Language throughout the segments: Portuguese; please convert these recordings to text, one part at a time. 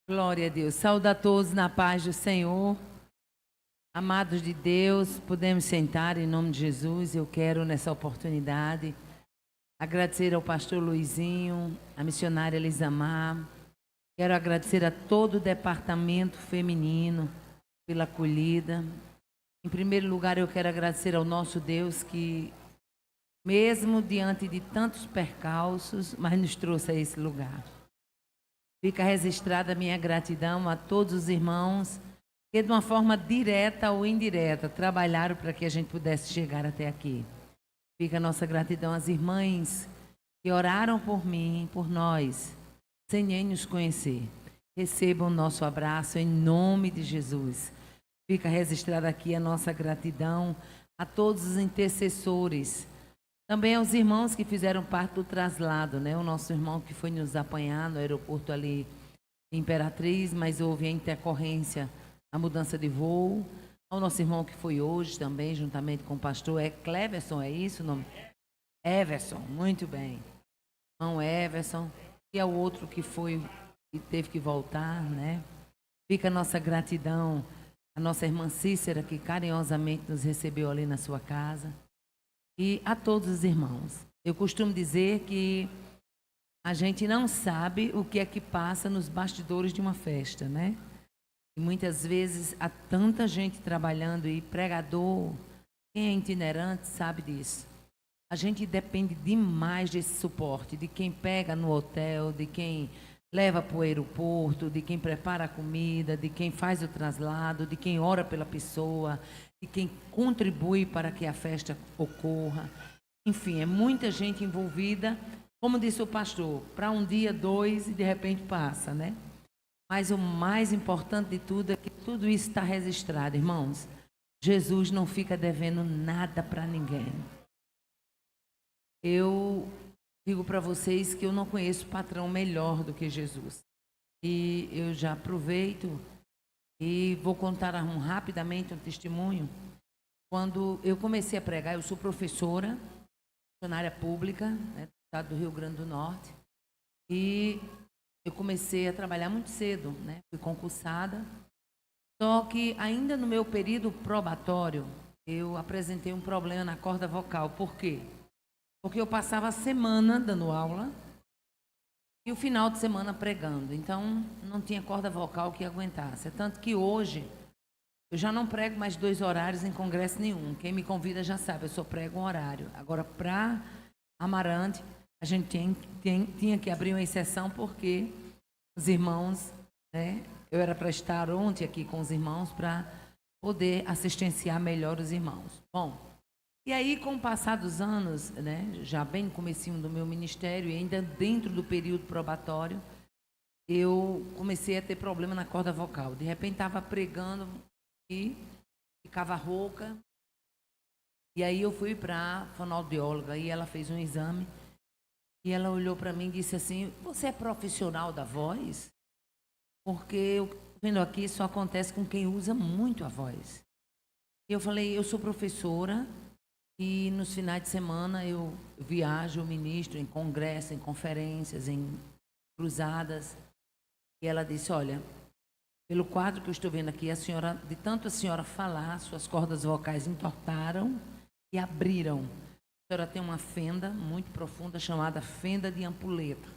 Glória a Deus. Saúde a todos na paz do Senhor. Amados de Deus, podemos sentar em nome de Jesus. Eu quero, nessa oportunidade, agradecer ao pastor Luizinho, à missionária Elisamar. Quero agradecer a todo o departamento feminino pela acolhida. Em primeiro lugar, eu quero agradecer ao nosso Deus que, mesmo diante de tantos percalços, mas nos trouxe a esse lugar. Fica registrada a minha gratidão a todos os irmãos que, de uma forma direta ou indireta, trabalharam para que a gente pudesse chegar até aqui. Fica a nossa gratidão às irmãs que oraram por mim, por nós, sem nem nos conhecer. Recebam o nosso abraço em nome de Jesus. Fica registrada aqui a nossa gratidão a todos os intercessores. Também aos irmãos que fizeram parte do traslado, né? O nosso irmão que foi nos apanhar no aeroporto ali em Imperatriz, mas houve a intercorrência, a mudança de voo. Ao nosso irmão que foi hoje também, juntamente com o pastor, Cleverson, é isso o nome? Everson, muito bem. Irmão Everson, e ao outro que foi e teve que voltar, né? Fica a nossa gratidão, a nossa irmã Cícera, que carinhosamente nos recebeu ali na sua casa. E a todos os irmãos. Eu costumo dizer que a gente não sabe o que é que passa nos bastidores de uma festa, né? E muitas vezes há tanta gente trabalhando e pregador, quem é itinerante sabe disso. A gente depende demais desse suporte, de quem pega no hotel, de quem leva para o aeroporto, de quem prepara a comida, de quem faz o traslado, de quem ora pela pessoa, de quem contribui para que a festa ocorra. Enfim, é muita gente envolvida, como disse o pastor, para um dia, dois e de repente passa, né? Mas o mais importante de tudo é que tudo isso está registrado, irmãos. Jesus não fica devendo nada para ninguém. Eu digo para vocês que eu não conheço patrão melhor do que Jesus. E eu já aproveito e vou contar rapidamente um testemunho. Quando eu comecei a pregar, eu sou professora, funcionária pública, né, do estado do Rio Grande do Norte. E eu comecei a trabalhar muito cedo, né, fui concursada. Só que ainda no meu período probatório, eu apresentei um problema na corda vocal. Por quê? Porque eu passava a semana dando aula e o final de semana pregando. Então, não tinha corda vocal que aguentasse. Tanto que hoje, eu já não prego mais 2 horários em congresso nenhum. Quem me convida já sabe, eu só prego um horário. Agora, para Amarante, a gente tinha que abrir uma exceção porque os irmãos, né, eu era para estar ontem aqui com os irmãos para poder assistenciar melhor os irmãos. Bom, e aí, com o passar dos anos, né, já bem no comecinho do meu ministério e ainda dentro do período probatório, eu comecei a ter problema na corda vocal. De repente, estava pregando e ficava rouca. E aí eu fui para a fonoaudióloga e ela fez um exame. E ela olhou para mim e disse assim, você é profissional da voz? Porque eu vendo aqui, isso acontece com quem usa muito a voz. E eu falei, eu sou professora. E nos finais de semana eu viajo, eu ministro em congressos, em conferências, em cruzadas. E ela disse, olha, pelo quadro que eu estou vendo aqui, a senhora, de tanto a senhora falar, suas cordas vocais entortaram e abriram. A senhora tem uma fenda muito profunda chamada fenda de ampulheta.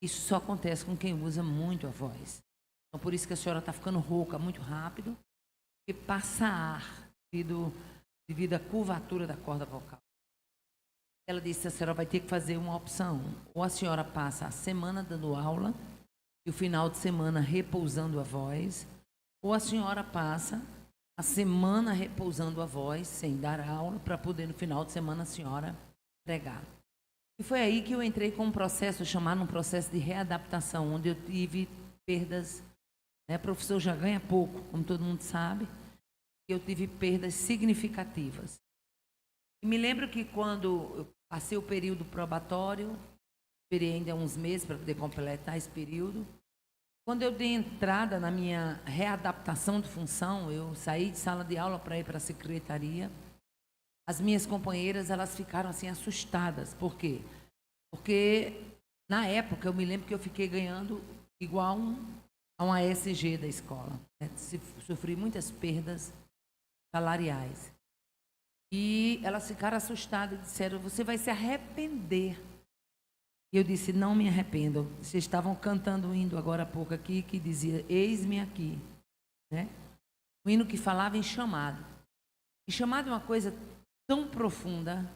Isso só acontece com quem usa muito a voz. Então, por isso que a senhora está ficando rouca muito rápido, porque passa ar devido à curvatura da corda vocal. Ela disse, a senhora vai ter que fazer uma opção. Ou a senhora passa a semana dando aula e o final de semana repousando a voz, ou a senhora passa a semana repousando a voz, sem dar aula, para poder no final de semana a senhora pregar. E foi aí que eu entrei com um processo, chamado um processo de readaptação, onde eu tive perdas, né? O professor já ganha pouco, como todo mundo sabe. Eu tive perdas significativas. E me lembro que quando eu passei o período probatório, esperei ainda uns meses para poder completar esse período. Quando eu dei entrada na minha readaptação de função, eu saí de sala de aula para ir para a secretaria. As minhas companheiras, elas ficaram assim assustadas. Por quê? Porque na época eu me lembro que eu fiquei ganhando igual a uma ESG da escola. Sofri muitas perdas salariais. E elas ficaram assustadas e disseram: você vai se arrepender. E eu disse: não me arrependo. Vocês estavam cantando um hino agora há pouco aqui que dizia: eis-me aqui, né? Um hino que falava em chamado. E chamado é uma coisa tão profunda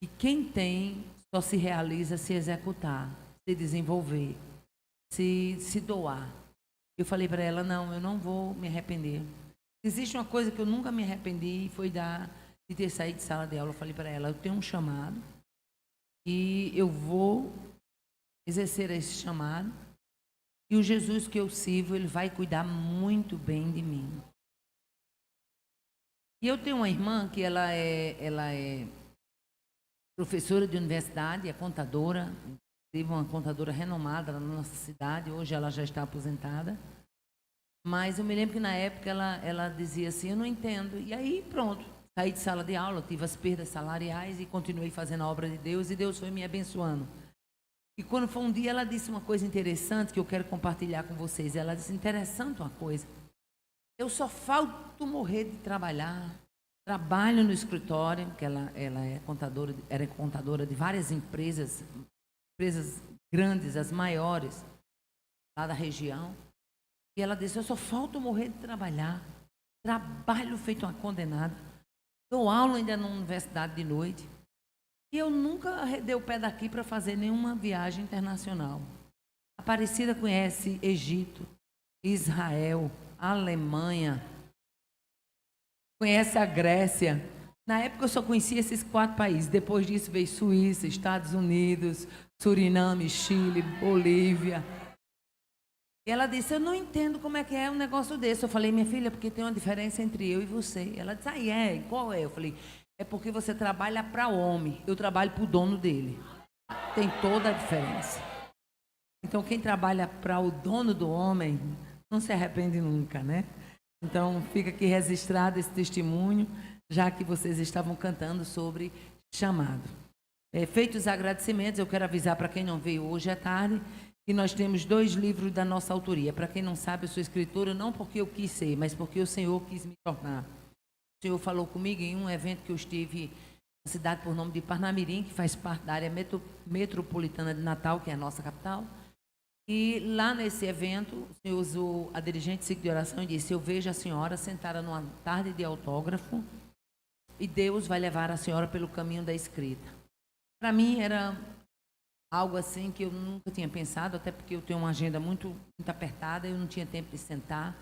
que quem tem só se realiza se executar, se desenvolver, se doar. Eu falei para ela: não, eu não vou me arrepender. Existe uma coisa que eu nunca me arrependi, foi de ter saído de sala de aula. Eu falei para ela: eu tenho um chamado e eu vou exercer esse chamado, e o Jesus que eu sirvo, ele vai cuidar muito bem de mim. E eu tenho uma irmã que ela é professora de universidade, é contadora, teve uma contadora renomada na nossa cidade, hoje ela já está aposentada. Mas eu me lembro que na época ela dizia assim: eu não entendo. E aí pronto, saí de sala de aula, tive as perdas salariais e continuei fazendo a obra de Deus, e Deus foi me abençoando. E quando foi um dia, ela disse uma coisa interessante que eu quero compartilhar com vocês. Ela disse: interessante uma coisa, eu só falto morrer de trabalhar. Trabalho no escritório, que ela é contadora, era contadora de várias empresas grandes, as maiores, lá da região. E ela disse: eu só falto morrer de trabalhar. Trabalho feito uma condenada. Dou aula ainda na universidade de noite. E eu nunca dei o pé daqui para fazer nenhuma viagem internacional. A Aparecida conhece Egito, Israel, Alemanha, conhece a Grécia. Na época eu só conhecia esses 4 países. Depois disso veio Suíça, Estados Unidos, Suriname, Chile, Bolívia. E ela disse: eu não entendo como é que é um negócio desse. Eu falei: minha filha, porque tem uma diferença entre eu e você. Ela disse: qual é? Eu falei: é porque você trabalha para o homem, eu trabalho para o dono dele. Tem toda a diferença. Então, quem trabalha para o dono do homem não se arrepende nunca, né? Então, fica aqui registrado esse testemunho, já que vocês estavam cantando sobre chamado. Feitos os agradecimentos, eu quero avisar para quem não veio hoje à tarde que nós temos 2 livros da nossa autoria. Para quem não sabe, eu sou escritora não porque eu quis ser, mas porque o Senhor quis me tornar. O Senhor falou comigo em um evento que eu estive na cidade por nome de Parnamirim, que faz parte da área metropolitana de Natal, que é a nossa capital. E lá nesse evento, o Senhor usou a dirigente ciclo de oração e disse: eu vejo a senhora sentada numa tarde de autógrafo e Deus vai levar a senhora pelo caminho da escrita. Para mim era algo assim que eu nunca tinha pensado, até porque eu tenho uma agenda muito apertada, eu não tinha tempo de sentar.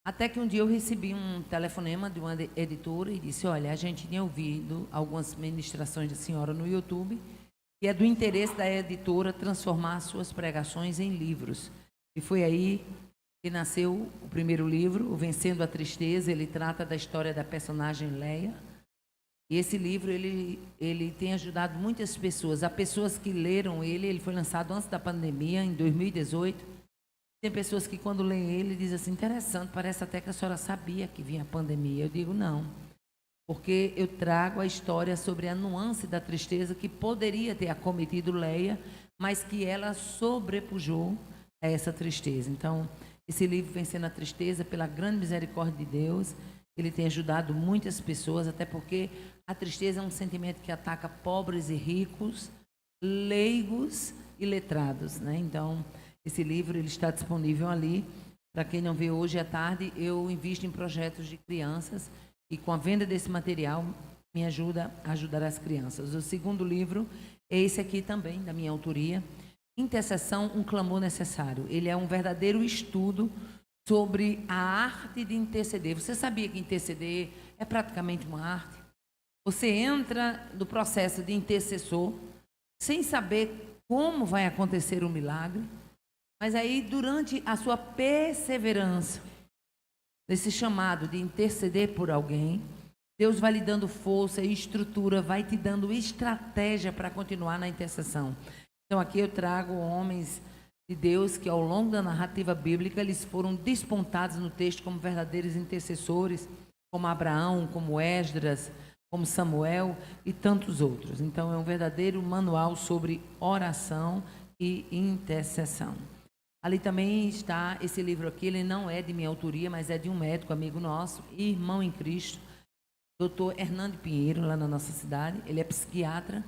Até que um dia eu recebi um telefonema de uma editora e disse: olha, a gente tinha ouvido algumas ministrações da senhora no YouTube e é do interesse da editora transformar suas pregações em livros. E foi aí que nasceu o primeiro livro, o Vencendo a Tristeza. Ele trata da história da personagem Leia. E esse livro, ele tem ajudado muitas pessoas. Há pessoas que leram ele foi lançado antes da pandemia, em 2018. Tem pessoas que quando leem ele dizem assim: interessante, parece até que a senhora sabia que vinha a pandemia. Eu digo: não, porque eu trago a história sobre a nuance da tristeza que poderia ter acometido Leia, mas que ela sobrepujou a essa tristeza. Então, esse livro, Vencendo a Tristeza, pela grande misericórdia de Deus, ele tem ajudado muitas pessoas, até porque a tristeza é um sentimento que ataca pobres e ricos, leigos e letrados, né? Então, esse livro ele está disponível ali. Para quem não vê hoje à tarde, eu invisto em projetos de crianças e com a venda desse material me ajuda a ajudar as crianças. O segundo livro é esse aqui também, da minha autoria, Intercessão, um clamor necessário. Ele é um verdadeiro estudo sobre a arte de interceder. Você sabia que interceder é praticamente uma arte? Você entra no processo de intercessor sem saber como vai acontecer o milagre. Mas aí, durante a sua perseverança, nesse chamado de interceder por alguém, Deus vai lhe dando força e estrutura, vai te dando estratégia para continuar na intercessão. Então, aqui eu trago homens de Deus que, ao longo da narrativa bíblica, eles foram despontados no texto como verdadeiros intercessores, como Abraão, como Esdras, como Samuel e tantos outros. Então, é um verdadeiro manual sobre oração e intercessão. Ali também está esse livro aqui, ele não é de minha autoria, mas é de um médico amigo nosso, irmão em Cristo, Dr. Hernando Pinheiro, lá na nossa cidade. Ele é psiquiatra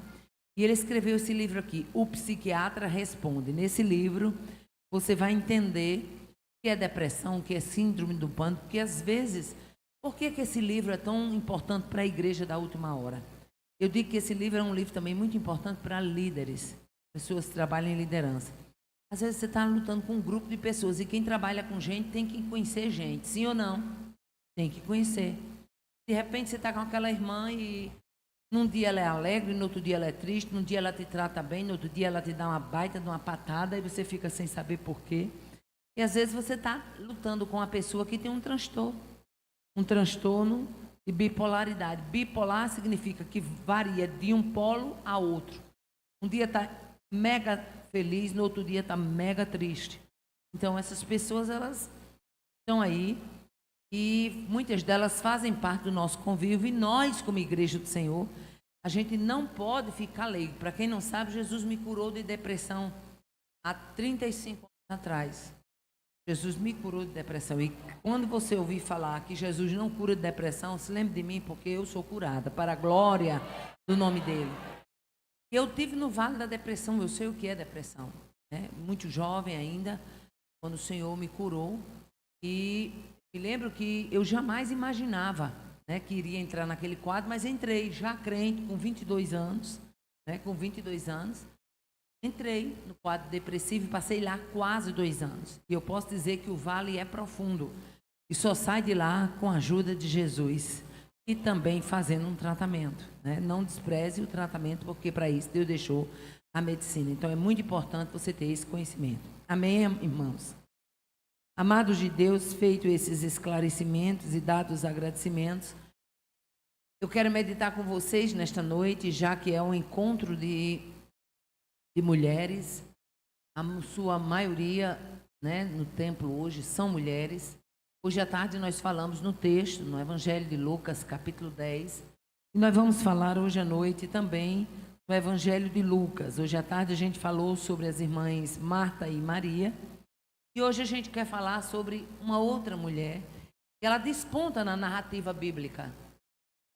e ele escreveu esse livro aqui, O Psiquiatra Responde. Nesse livro você vai entender o que é depressão, o que é síndrome do pânico, porque às vezes, por que esse livro é tão importante para a igreja da última hora? Eu digo que esse livro é um livro também muito importante para líderes, pessoas que trabalham em liderança. Às vezes você está lutando com um grupo de pessoas e quem trabalha com gente tem que conhecer gente, sim ou não? Tem que conhecer. De repente você está com aquela irmã e num dia ela é alegre, no outro dia ela é triste, num dia ela te trata bem, no outro dia ela te dá uma baita de uma patada e você fica sem saber por quê. E às vezes você está lutando com uma pessoa que tem um transtorno de bipolaridade. Bipolar significa que varia de um polo a outro. Um dia está mega feliz, no outro dia está mega triste. Então essas pessoas, elas estão aí e muitas delas fazem parte do nosso convívio, e nós, como igreja do Senhor, a gente não pode ficar leigo. Para quem não sabe, Jesus me curou de depressão há 35 anos atrás. Jesus me curou de depressão. E quando você ouvir falar que Jesus não cura de depressão, se lembre de mim, porque eu sou curada, para a glória do nome dele. Eu tive no vale da depressão, eu sei o que é depressão, né? Muito jovem ainda, quando o Senhor me curou. E me lembro que eu jamais imaginava, né, que iria entrar naquele quadro, mas entrei, já crente, com 22 anos, né, com 22 anos. Entrei no quadro depressivo e passei lá quase 2 anos. E eu posso dizer que o vale é profundo. E só sai de lá com a ajuda de Jesus. E também fazendo um tratamento, né? Não despreze o tratamento, porque para isso Deus deixou a medicina. Então é muito importante você ter esse conhecimento. Amém, irmãos? Amados de Deus, feito esses esclarecimentos e dados os agradecimentos, eu quero meditar com vocês nesta noite, já que é um encontro de mulheres. A sua maioria, né, no templo hoje são mulheres. Hoje à tarde nós falamos no texto, no Evangelho de Lucas, capítulo 10. E nós vamos falar hoje à noite também no Evangelho de Lucas. Hoje à tarde a gente falou sobre as irmãs Marta e Maria. E hoje a gente quer falar sobre uma outra mulher, que ela desponta na narrativa bíblica.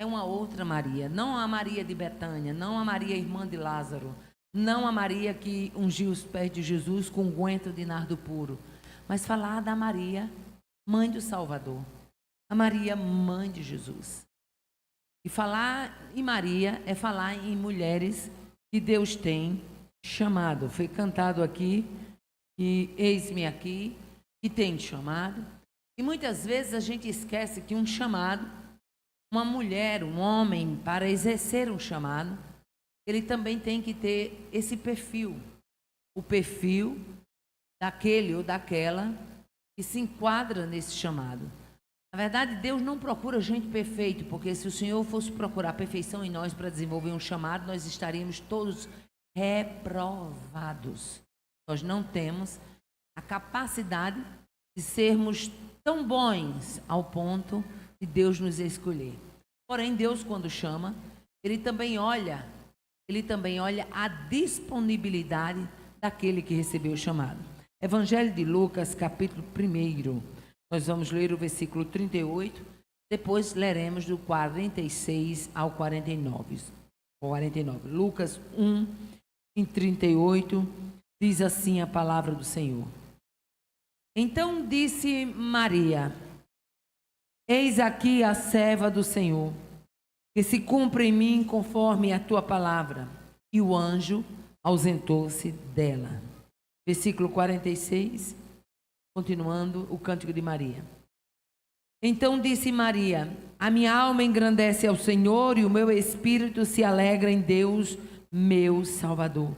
É uma outra Maria, não a Maria de Betânia, não a Maria irmã de Lázaro, não a Maria que ungiu os pés de Jesus com unguento de nardo puro, mas falar da Maria, mãe do Salvador, a Maria, mãe de Jesus. E falar em Maria é falar em mulheres que Deus tem chamado. Foi cantado aqui, e eis-me aqui, que tem chamado. E muitas vezes a gente esquece que um chamado, uma mulher, um homem, para exercer um chamado, ele também tem que ter esse perfil. O perfil daquele ou daquela que se enquadra nesse chamado. Na verdade, Deus não procura gente perfeita, porque se o Senhor fosse procurar perfeição em nós para desenvolver um chamado, nós estaríamos todos reprovados. Nós não temos a capacidade de sermos tão bons ao ponto de Deus nos escolher. Porém, Deus, quando chama, Ele também olha a disponibilidade daquele que recebeu o chamado. Evangelho de Lucas, capítulo 1. Nós vamos ler o versículo 38, depois leremos do 46 ao 49. Lucas 1, em 38, diz assim a palavra do Senhor. Então disse Maria: eis aqui a serva do Senhor, que se cumpra em mim conforme a tua palavra. E o anjo ausentou-se dela. Versículo 46, continuando o cântico de Maria. Então disse Maria: a minha alma engrandece ao Senhor, e o meu espírito se alegra em Deus, meu Salvador,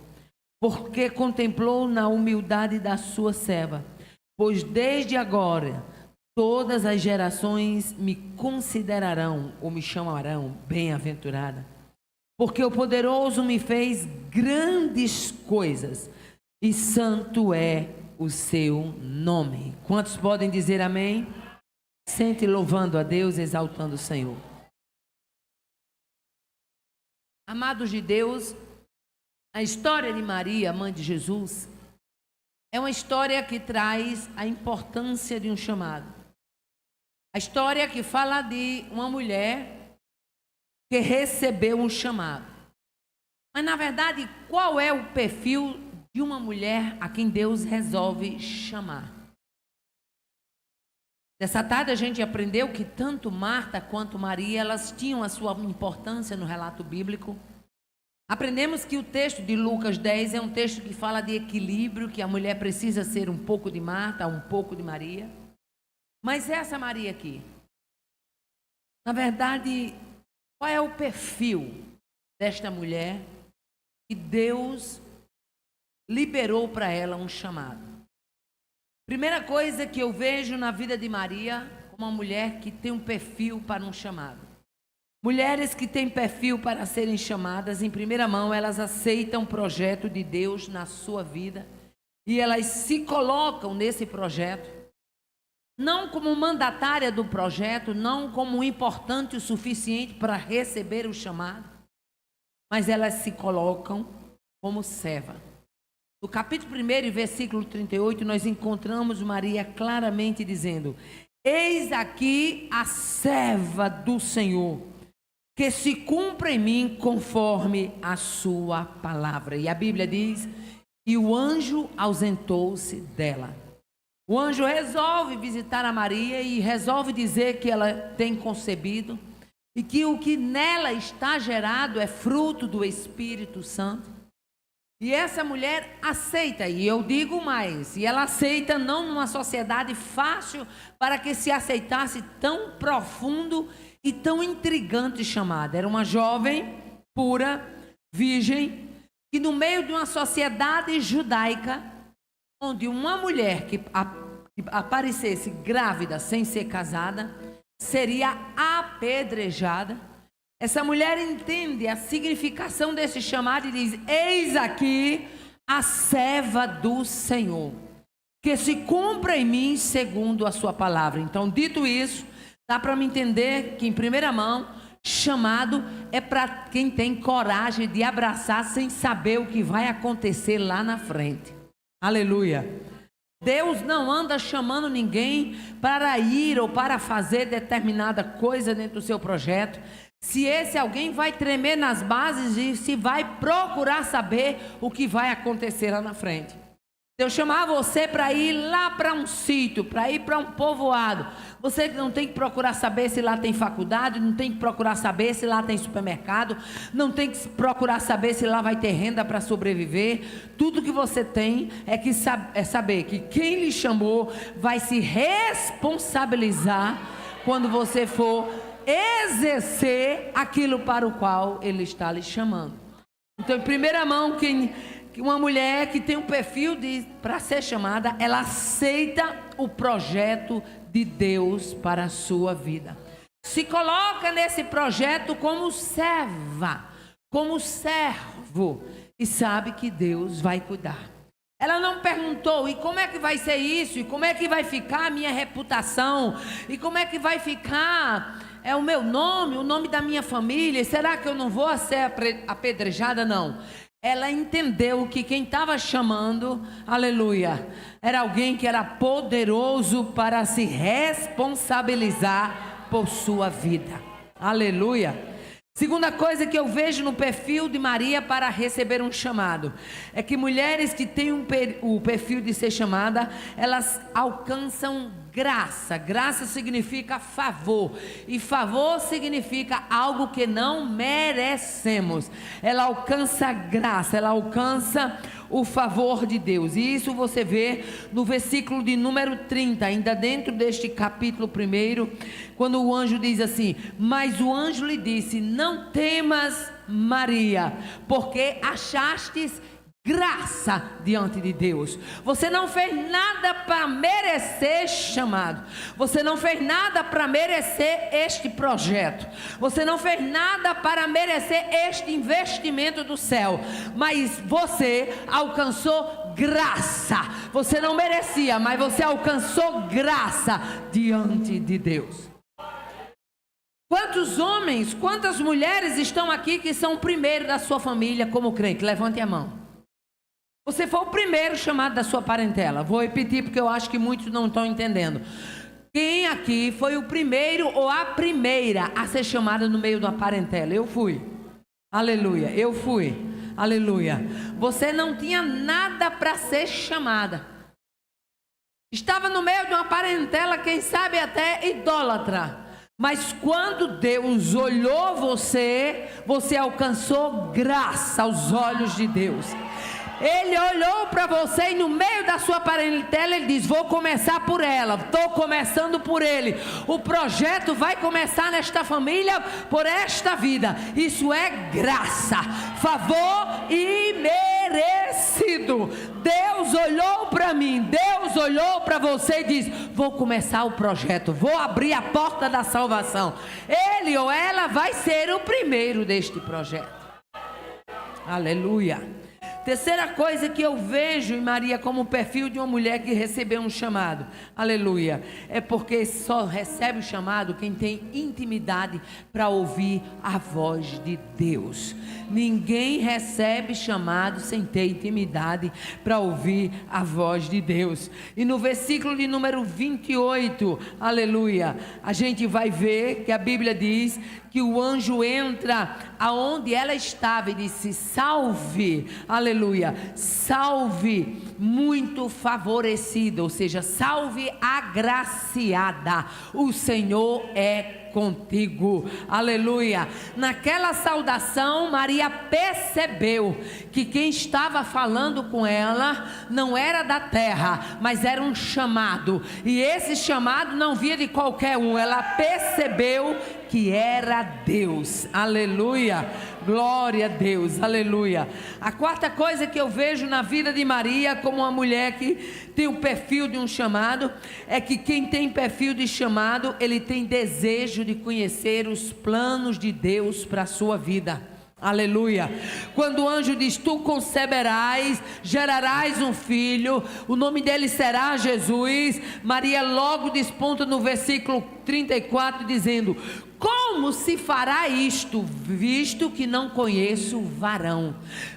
porque contemplou na humildade da sua serva. Pois desde agora todas as gerações me considerarão ou me chamarão bem-aventurada, porque o poderoso me fez grandes coisas, e santo é o seu nome. Quantos podem dizer amém? Sente louvando a Deus, exaltando o Senhor. Amados de Deus, a história de Maria, mãe de Jesus, é uma história que traz a importância de um chamado. A história que fala de uma mulher que recebeu um chamado. Mas, na verdade, qual é o perfil de uma mulher a quem Deus resolve chamar? Dessa tarde a gente aprendeu que tanto Marta quanto Maria, elas tinham a sua importância no relato bíblico. Aprendemos que o texto de Lucas 10 é um texto que fala de equilíbrio, que a mulher precisa ser um pouco de Marta, um pouco de Maria. Mas essa Maria aqui, na verdade, qual é o perfil desta mulher que Deus liberou para ela um chamado? Primeira coisa que eu vejo na vida de Maria, como uma mulher que tem um perfil para um chamado. Mulheres que têm perfil para serem chamadas, em primeira mão, elas aceitam o projeto de Deus na sua vida e elas se colocam nesse projeto, não como mandatária do projeto, não como importante o suficiente para receber o chamado, mas elas se colocam como serva. No capítulo 1, versículo 38, nós encontramos Maria claramente dizendo: eis aqui a serva do Senhor, que se cumpra em mim conforme a sua palavra. E a Bíblia diz que o anjo ausentou-se dela. O anjo resolve visitar a Maria e resolve dizer que ela tem concebido e que o que nela está gerado é fruto do Espírito Santo. E essa mulher aceita, e eu digo mais, e ela aceita não numa sociedade fácil para que se aceitasse tão profundo e tão intrigante chamada. Era uma jovem, pura, virgem, que no meio de uma sociedade judaica, onde uma mulher que aparecesse grávida sem ser casada, seria apedrejada. Essa mulher entende a significação desse chamado e diz: eis aqui a serva do Senhor, que se cumpra em mim segundo a sua palavra. Então, dito isso, dá para me entender que, em primeira mão, chamado é para quem tem coragem de abraçar sem saber o que vai acontecer lá na frente. Aleluia. Deus não anda chamando ninguém para ir ou para fazer determinada coisa dentro do seu projeto, se esse alguém vai tremer nas bases e se vai procurar saber o que vai acontecer lá na frente. Deus chamar você para ir lá para um sítio, para ir para um povoado. Você não tem que procurar saber se lá tem faculdade, não tem que procurar saber se lá tem supermercado, não tem que procurar saber se lá vai ter renda para sobreviver. Tudo que você tem é saber que quem lhe chamou vai se responsabilizar quando você for exercer aquilo para o qual Ele está lhe chamando. Então, em primeira mão, uma mulher que tem um perfil para ser chamada, ela aceita o projeto de Deus para a sua vida. Se coloca nesse projeto como serva, como servo, e sabe que Deus vai cuidar. Ela não perguntou: e como é que vai ser isso? E como é que vai ficar a minha reputação? E como é que vai ficar o meu nome, o nome da minha família? Será que eu não vou ser apedrejada? Não. Ela entendeu que quem estava chamando, aleluia, era alguém que era poderoso para se responsabilizar por sua vida. Aleluia. Segunda coisa que eu vejo no perfil de Maria para receber um chamado, é que mulheres que têm o perfil de ser chamada, elas alcançam graça. Graça significa favor, e favor significa algo que não merecemos. Ela alcança graça, ela alcança o favor de Deus. E isso você vê no versículo de número 30, ainda dentro deste capítulo 1, quando o anjo diz assim: mas o anjo lhe disse: não temas, Maria, porque achastes graça diante de Deus. Você não fez nada para merecer chamado. Você não fez nada para merecer este projeto. Você não fez nada para merecer este investimento do céu. Mas você alcançou graça. Você não merecia, mas você alcançou graça diante de Deus. Quantos homens, quantas mulheres estão aqui que são o primeiro da sua família como crente? Levante a mão. Você foi o primeiro chamado da sua parentela. Vou repetir porque eu acho que muitos não estão entendendo. Quem aqui foi o primeiro ou a primeira a ser chamada no meio de uma parentela? Eu fui. Aleluia, eu fui. Aleluia. Você não tinha nada para ser chamada. Estava no meio de uma parentela, quem sabe até idólatra. Mas quando Deus olhou você, você alcançou graça aos olhos de Deus. Ele olhou para você e no meio da sua parentela ele diz: vou começar por ela, estou começando por ele. O projeto vai começar nesta família, por esta vida. Isso é graça, favor imerecido. Deus olhou para mim, Deus olhou para você e diz: vou começar o projeto, vou abrir a porta da salvação. Ele ou ela vai ser o primeiro deste projeto. Aleluia. Terceira coisa que eu vejo em Maria como o perfil de uma mulher que recebeu um chamado, aleluia, é porque só recebe o chamado quem tem intimidade para ouvir a voz de Deus. Ninguém recebe chamado sem ter intimidade para ouvir a voz de Deus. E no versículo de número 28, aleluia, a gente vai ver que a Bíblia diz que o anjo entra aonde ela estava e disse: salve, aleluia, salve muito favorecida, ou seja, salve agraciada, o Senhor é contigo, aleluia. Naquela saudação, Maria percebeu que quem estava falando com ela não era da terra, mas era um chamado, e esse chamado não via de qualquer um. Ela percebeu que era Deus, aleluia, glória a Deus, aleluia. A quarta coisa que eu vejo na vida de Maria como uma mulher que tem o perfil de um chamado, é que quem tem perfil de chamado, ele tem desejo de conhecer os planos de Deus para a sua vida. Aleluia. Quando o anjo diz: tu conceberás, gerarás um filho, o nome dele será Jesus, Maria logo desponta no versículo 34 dizendo: como se fará isto, visto que não conheço varão?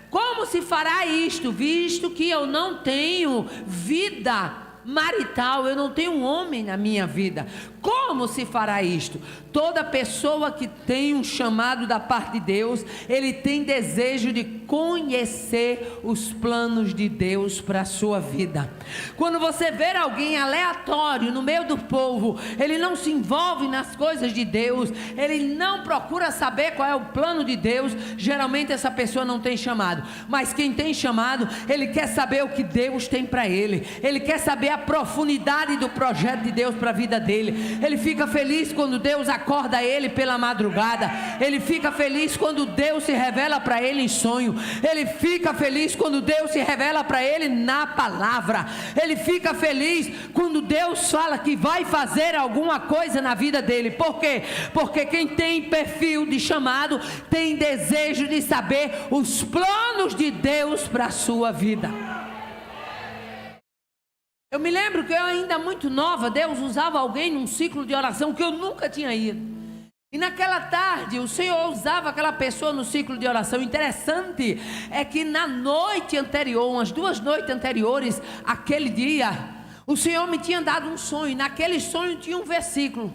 Como se fará isto, visto que eu não tenho vida marital, eu não tenho um homem na minha vida? Como se fará isto? Toda pessoa que tem um chamado da parte de Deus, ele tem desejo de conhecer os planos de Deus para a sua vida. Quando você vê alguém aleatório no meio do povo, ele não se envolve nas coisas de Deus, ele não procura saber qual é o plano de Deus, geralmente essa pessoa não tem chamado. Mas quem tem chamado, ele quer saber o que Deus tem para ele, ele quer saber a profundidade do projeto de Deus para a vida dele. Ele fica feliz quando Deus acorda ele pela madrugada, ele fica feliz quando Deus se revela para ele em sonho, ele fica feliz quando Deus se revela para ele na palavra, ele fica feliz quando Deus fala que vai fazer alguma coisa na vida dele. Por quê? Porque quem tem perfil de chamado tem desejo de saber os planos de Deus para a sua vida. Eu me lembro que eu ainda muito nova, Deus usava alguém num ciclo de oração que eu nunca tinha ido. E naquela tarde, o Senhor usava aquela pessoa no ciclo de oração. Interessante é que na noite anterior, umas 2 noites anteriores, aquele dia, o Senhor me tinha dado um sonho. E naquele sonho tinha um versículo.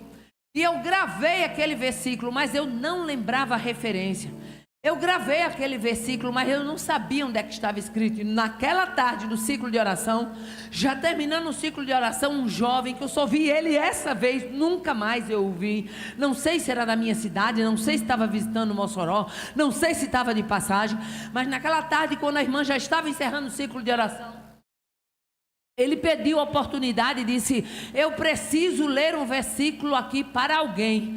E eu gravei aquele versículo, mas eu não lembrava a referência. Eu gravei aquele versículo, mas eu não sabia onde é que estava escrito. E naquela tarde do ciclo de oração, já terminando o ciclo de oração, um jovem que eu só vi ele essa vez, nunca mais eu o vi. Não sei se era da minha cidade, não sei se estava visitando Mossoró, não sei se estava de passagem, mas naquela tarde, quando a irmã já estava encerrando o ciclo de oração, ele pediu a oportunidade e disse: eu preciso ler um versículo aqui para alguém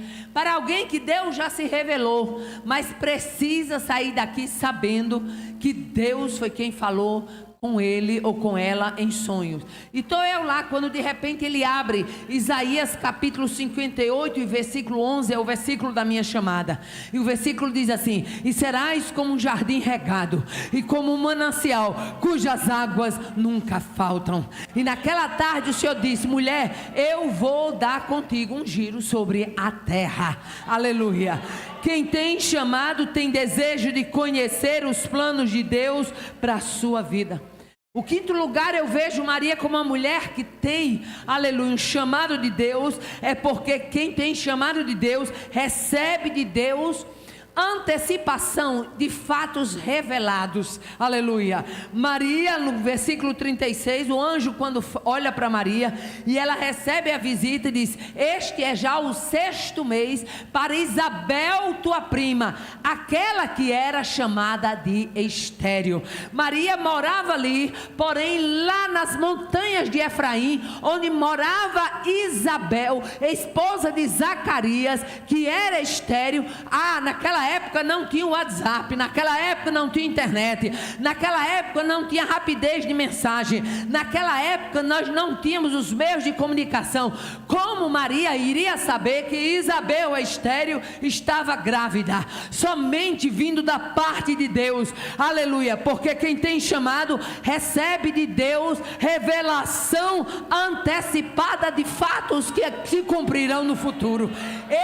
que Deus já se revelou, mas precisa sair daqui sabendo que Deus foi quem falou com ele ou com ela em sonhos. E estou eu lá, quando de repente ele abre Isaías capítulo 58 e versículo 11, é o versículo da minha chamada, e o versículo diz assim: e serás como um jardim regado, e como um manancial, cujas águas nunca faltam. E naquela tarde o Senhor disse: mulher, eu vou dar contigo um giro sobre a terra. Aleluia. Quem tem chamado tem desejo de conhecer os planos de Deus para a sua vida. O quinto lugar, eu vejo Maria como uma mulher que tem, aleluia, um chamado de Deus. É porque quem tem chamado de Deus, recebe de Deus antecipação de fatos revelados, aleluia. Maria, no versículo 36, o anjo quando olha para Maria e ela recebe a visita, diz: este é já o 6º mês para Isabel tua prima, aquela que era chamada de estéril. Maria morava ali, porém lá nas montanhas de Efraim, onde morava Isabel, esposa de Zacarias, que era estéril. Naquela época não tinha WhatsApp, naquela época não tinha internet, naquela época não tinha rapidez de mensagem, naquela época nós não tínhamos os meios de comunicação. Como Maria iria saber que Isabel, a estéril, estava grávida? Somente vindo da parte de Deus, aleluia, porque quem tem chamado recebe de Deus revelação antecipada de fatos que se cumprirão no futuro.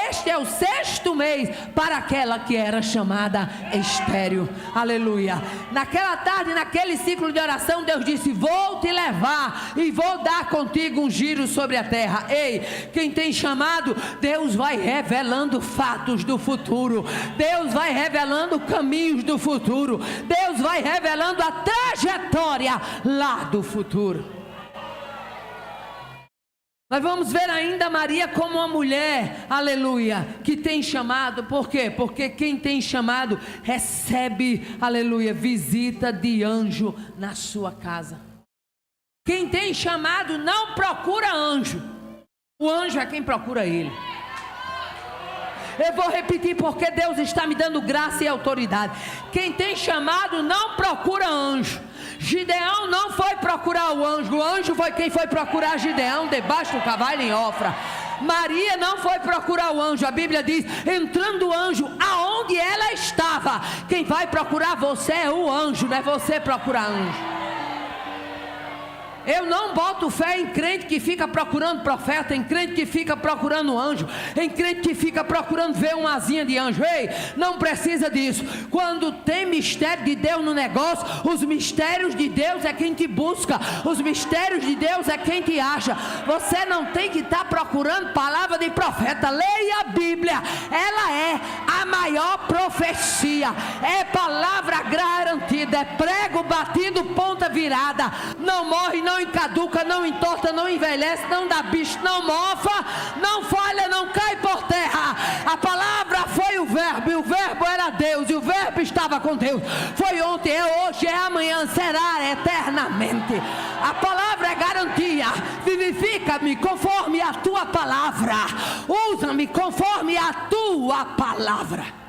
Este é o 6º mês para aquela que era chamada estéril, aleluia. Naquela tarde, naquele ciclo de oração, Deus disse: vou te levar e vou dar contigo um giro sobre a terra. Ei, quem tem chamado, Deus vai revelando fatos do futuro, Deus vai revelando caminhos do futuro, Deus vai revelando a trajetória lá do futuro. Nós vamos ver ainda Maria como uma mulher, aleluia, que tem chamado. Por quê? Porque quem tem chamado recebe, aleluia, visita de anjo na sua casa. Quem tem chamado não procura anjo, o anjo é quem procura ele. Eu vou repetir porque Deus está me dando graça e autoridade. Quem tem chamado não procura anjo. Gideão não foi procurar o anjo foi quem foi procurar Gideão debaixo do cavalo em Ofra. Maria não foi procurar o anjo. A Bíblia diz: entrando o anjo aonde ela estava. Quem vai procurar você é o anjo, não é você procurar anjo. Eu não boto fé em crente que fica procurando profeta, em crente que fica procurando anjo, em crente que fica procurando ver uma asinha de anjo. Ei, não precisa disso. Quando tem mistério de Deus no negócio, os mistérios de Deus é quem te busca, os mistérios de Deus é quem te acha. Você não tem que estar procurando palavra de profeta. Leia a Bíblia, ela é a maior profecia, é palavra garantida, é prego batido, ponta virada, não morre, não encaduca, não entorta, não envelhece, não dá bicho, não mofa, não falha, não cai por terra. A palavra foi o verbo, e o verbo era Deus, e o verbo estava com Deus. Foi ontem, é hoje, é amanhã, será eternamente. A palavra é garantia. Vivifica-me conforme a tua palavra, usa-me conforme a tua palavra.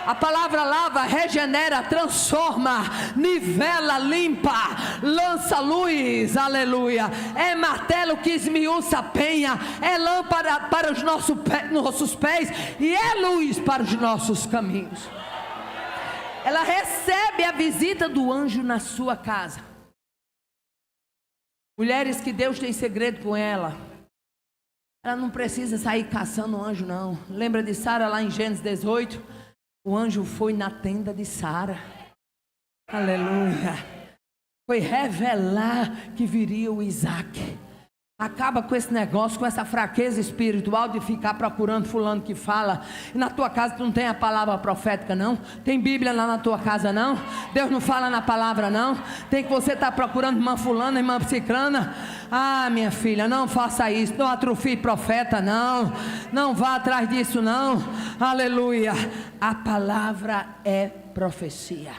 A palavra lava, regenera, transforma, nivela, limpa, lança luz, aleluia. É martelo que esmiuça a penha, é lâmpada para os nossos pés e é luz para os nossos caminhos. Ela recebe a visita do anjo na sua casa. Mulheres que Deus tem segredo com ela não precisa sair caçando anjo, não. Lembra de Sara lá em Gênesis 18? O anjo foi na tenda de Sara, aleluia, foi revelar que viria o Isaac. Acaba com esse negócio, com essa fraqueza espiritual de ficar procurando fulano que fala. E na tua casa tu não tem a palavra profética não? Tem Bíblia lá na tua casa não? Deus não fala na palavra não? Tem que você estar procurando irmã fulana, irmã psicrana? Minha filha, não faça isso, não atrofie profeta não, não vá atrás disso não, aleluia. A palavra é profecia.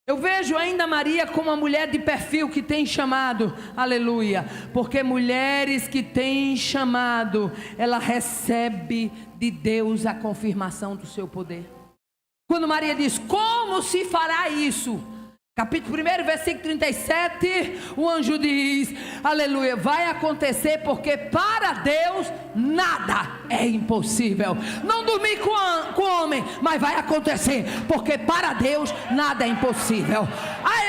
Eu vejo ainda Maria como uma mulher de perfil que tem chamado, aleluia, porque mulheres que têm chamado, ela recebe de Deus a confirmação do seu poder. Quando Maria diz: como se fará isso? Capítulo 1, versículo 37, o anjo diz, aleluia, vai acontecer porque para Deus nada é impossível. Não dormir com o homem, mas vai acontecer, porque para Deus nada é impossível.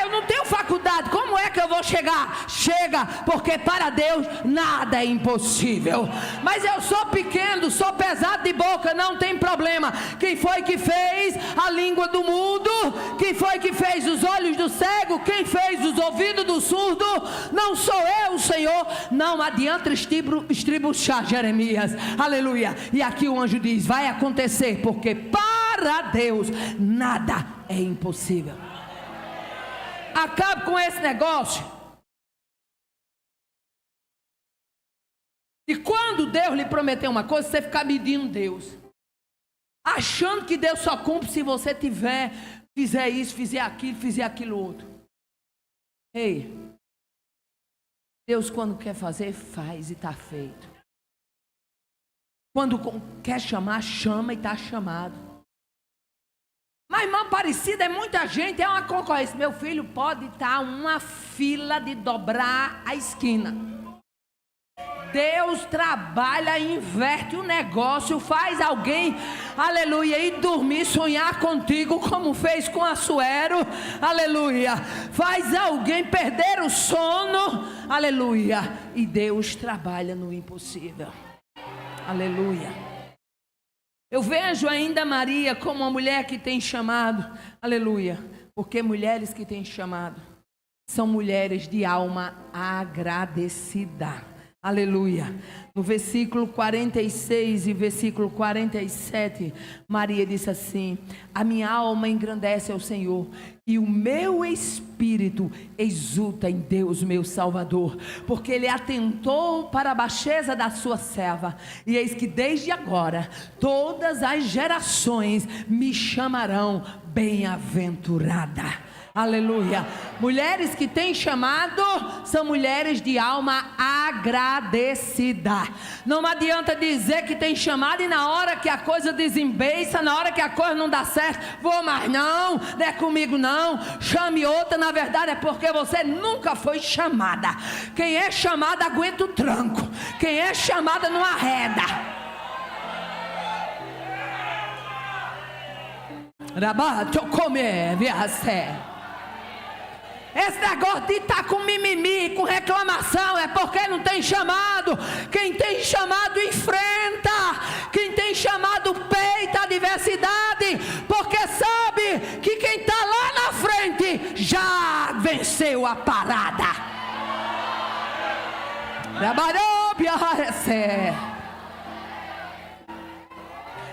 Eu não tenho faculdade, como é que eu vou chegar? Chega, porque para Deus nada é impossível. Mas eu sou pequeno, sou pesado de boca, não tem problema. Quem foi que fez a língua do mudo? Quem foi que fez os olhos do cego? Quem fez os ouvidos do surdo? Não sou eu, Senhor. Não adianta estribuchar, Jeremias. Aleluia. E aqui o anjo diz: vai acontecer, porque para Deus nada é impossível. Acabe com esse negócio. E quando Deus lhe prometeu uma coisa, você ficar medindo Deus, achando que Deus só cumpre se você fizer isso, fizer aquilo outro. Ei, Deus quando quer fazer, faz e está feito. Quando quer chamar, chama e está chamado. Mas irmã Aparecida, é muita gente, é uma concorrência. Meu filho, pode estar uma fila de dobrar a esquina. Deus trabalha, inverte o negócio, faz alguém, aleluia, ir dormir, sonhar contigo, como fez com Assuero, aleluia. Faz alguém perder o sono, aleluia. E Deus trabalha no impossível, aleluia. Eu vejo ainda Maria como uma mulher que tem chamado, aleluia, porque mulheres que têm chamado são mulheres de alma agradecida, aleluia. No versículo 46 e versículo 47, Maria disse assim: a minha alma engrandece ao Senhor, e o meu espírito exulta em Deus meu Salvador, porque Ele atentou para a baixeza da sua serva, e eis que desde agora todas as gerações me chamarão bem-aventurada. Aleluia. Mulheres que têm chamado são mulheres de alma agradecida. Não adianta dizer que tem chamado e na hora que a coisa desembeiça, na hora que a coisa não dá certo, vou mais não é comigo não, chame outra. Na verdade é porque você nunca foi chamada. Quem é chamada aguenta o tranco, quem é chamada não arreda. Rabato come viasse. Esse negócio de estar com mimimi, com reclamação, é porque não tem chamado. Quem tem chamado enfrenta. Quem tem chamado peita a adversidade, porque sabe que quem está lá na frente já venceu a parada.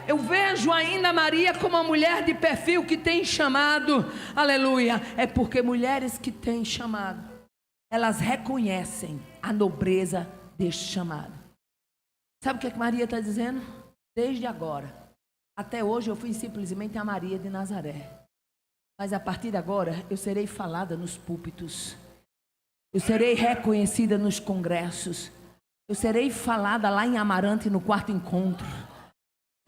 Eu vejo ainda Maria como uma mulher de perfil que tem chamado, aleluia. É porque mulheres que têm chamado, elas reconhecem a nobreza deste chamado. Sabe o que Maria está dizendo? Desde agora, até hoje eu fui simplesmente a Maria de Nazaré, mas a partir de agora eu serei falada nos púlpitos, eu serei reconhecida nos congressos, eu serei falada lá em Amarante no quarto encontro.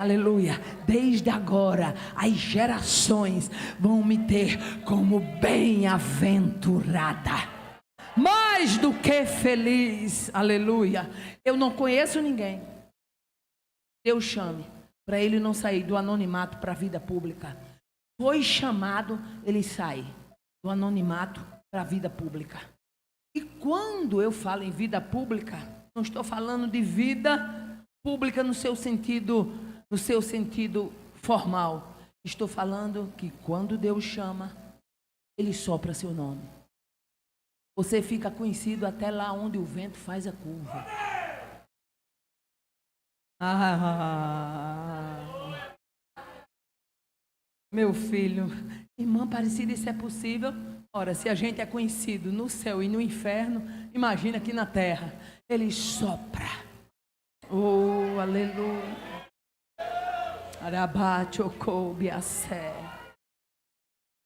Aleluia, desde agora as gerações vão me ter como bem-aventurada, mais do que feliz, aleluia. Eu não conheço ninguém, Deus chame, para ele não sair do anonimato para a vida pública. Foi chamado, ele sai do anonimato para a vida pública. E quando eu falo em vida pública, não estou falando de vida pública no seu sentido formal. Estou falando que quando Deus chama, Ele sopra seu nome. Você fica conhecido até lá onde o vento faz a curva. Meu filho, irmã Aparecida, isso é possível? Ora, se a gente é conhecido no céu e no inferno, imagina aqui na terra. Ele sopra. Oh, aleluia.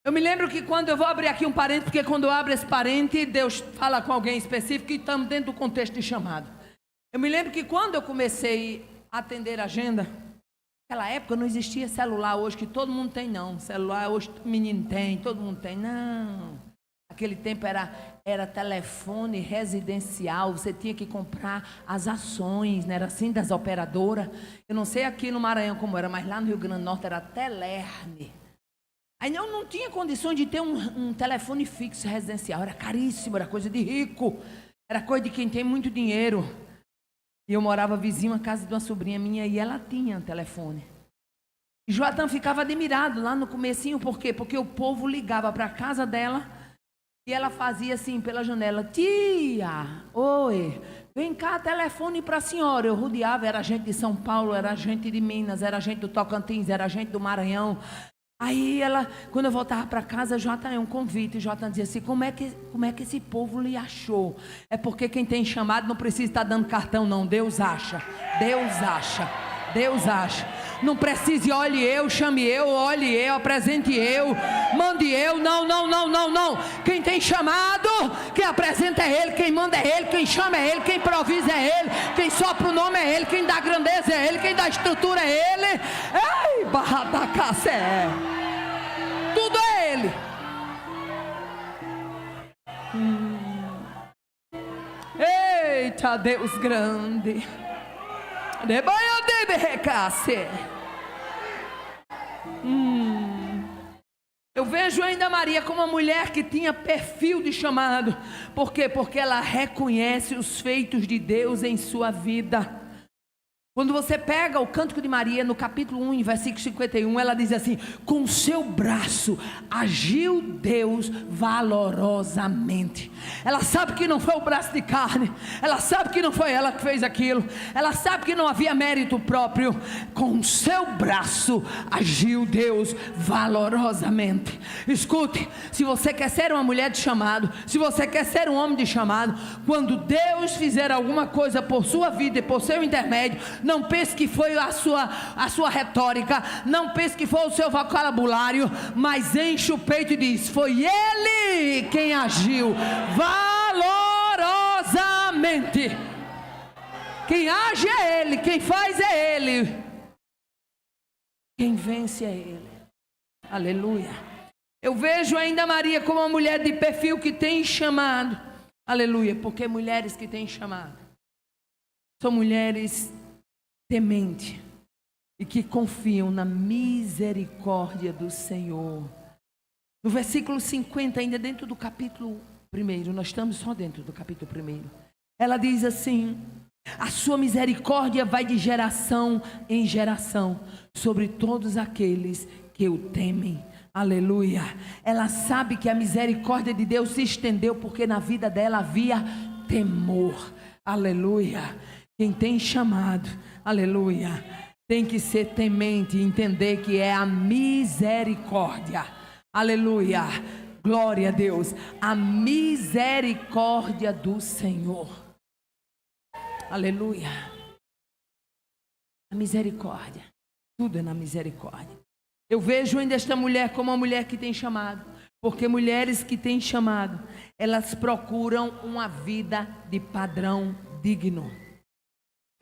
Eu me lembro que quando eu vou abrir aqui um parente, porque quando eu abro esse parente, Deus fala com alguém específico e estamos dentro do contexto de chamado. Eu me lembro que quando eu comecei a atender a agenda, naquela época não existia celular hoje, que todo mundo tem não. Celular hoje menino tem, todo mundo tem, não. Aquele tempo era telefone residencial, você tinha que comprar as ações, não era assim, das operadoras. Eu não sei aqui no Maranhão como era, mas lá no Rio Grande do Norte era Telerne. Aí eu não tinha condições de ter um telefone fixo residencial, era caríssimo, era coisa de rico, era coisa de quem tem muito dinheiro. E eu morava vizinho à casa de uma sobrinha minha e ela tinha um telefone. E Joatã ficava admirado lá no comecinho, por quê? Porque o povo ligava para a casa dela e ela fazia assim pela janela: tia, oi, vem cá, telefone para a senhora. Eu rodeava, era gente de São Paulo, era gente de Minas, era gente do Tocantins, era gente do Maranhão. Aí ela, quando eu voltava para casa, Joatã, é um convite. Joatã dizia assim: como é que esse povo lhe achou? É porque quem tem chamado não precisa estar dando cartão, não. Deus acha, Deus acha, Deus acha. Não precise, olhe eu, chame eu, olhe eu, apresente eu, mande eu. Não. Quem tem chamado, quem apresenta é Ele, quem manda é Ele, quem chama é Ele, quem improvisa é Ele, quem sopra o nome é Ele, quem dá grandeza é Ele, quem dá estrutura é Ele. Ei, barra da cacé, tudo é Ele. Eita, Deus grande. Eu vejo ainda Maria como uma mulher que tinha perfil de chamado. Por quê? Porque ela reconhece os feitos de Deus em sua vida. Quando você pega o Cântico de Maria, no capítulo 1, versículo 51, ela diz assim: com o seu braço agiu Deus valorosamente. Ela sabe que não foi o braço de carne, ela sabe que não foi ela que fez aquilo, ela sabe que não havia mérito próprio. Com o seu braço agiu Deus valorosamente. Escute, se você quer ser uma mulher de chamado, se você quer ser um homem de chamado, quando Deus fizer alguma coisa por sua vida e por seu intermédio, não pense que foi a sua retórica, não pense que foi o seu vocabulário, mas enche o peito e diz: foi Ele quem agiu valorosamente. Quem age é Ele, quem faz é Ele, quem vence é Ele. Aleluia. Eu vejo ainda Maria como uma mulher de perfil que tem chamado. Aleluia, porque mulheres que têm chamado são mulheres temente e que confiam na misericórdia do Senhor. No versículo 50, ainda dentro do capítulo 1, nós estamos só dentro do capítulo 1, ela diz assim: a sua misericórdia vai de geração em geração sobre todos aqueles que o temem. Aleluia. Ela sabe que a misericórdia de Deus se estendeu porque na vida dela havia temor. Aleluia. Quem tem chamado, aleluia, tem que ser temente e entender que é a misericórdia. Aleluia. Glória a Deus. A misericórdia do Senhor. Aleluia. A misericórdia. Tudo é na misericórdia. Eu vejo ainda esta mulher como uma mulher que tem chamado, porque mulheres que têm chamado, elas procuram uma vida de padrão digno.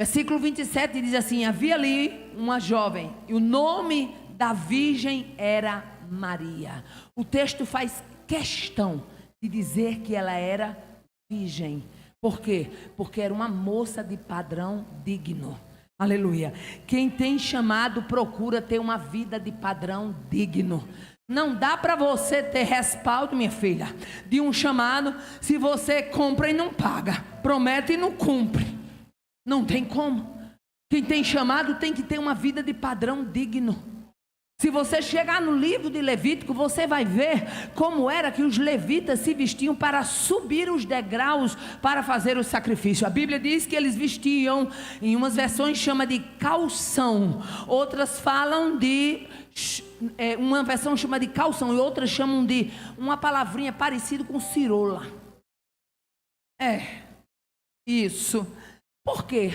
Versículo 27 diz assim: havia ali uma jovem, e o nome da virgem era Maria. O texto faz questão de dizer que ela era virgem. Por quê? Porque era uma moça de padrão digno. Aleluia. Quem tem chamado procura ter uma vida de padrão digno. Não dá para você ter respaldo, minha filha, de um chamado se você compra e não paga, promete e não cumpre. Não tem como. Quem tem chamado tem que ter uma vida de padrão digno. Se você chegar no livro de Levítico, você vai ver como era que os levitas se vestiam para subir os degraus para fazer o sacrifício. A Bíblia diz que eles vestiam, em umas versões chama de calção, outras falam de, uma versão chama de calção e outras chamam de uma palavrinha parecida com cirola. Isso. Por quê?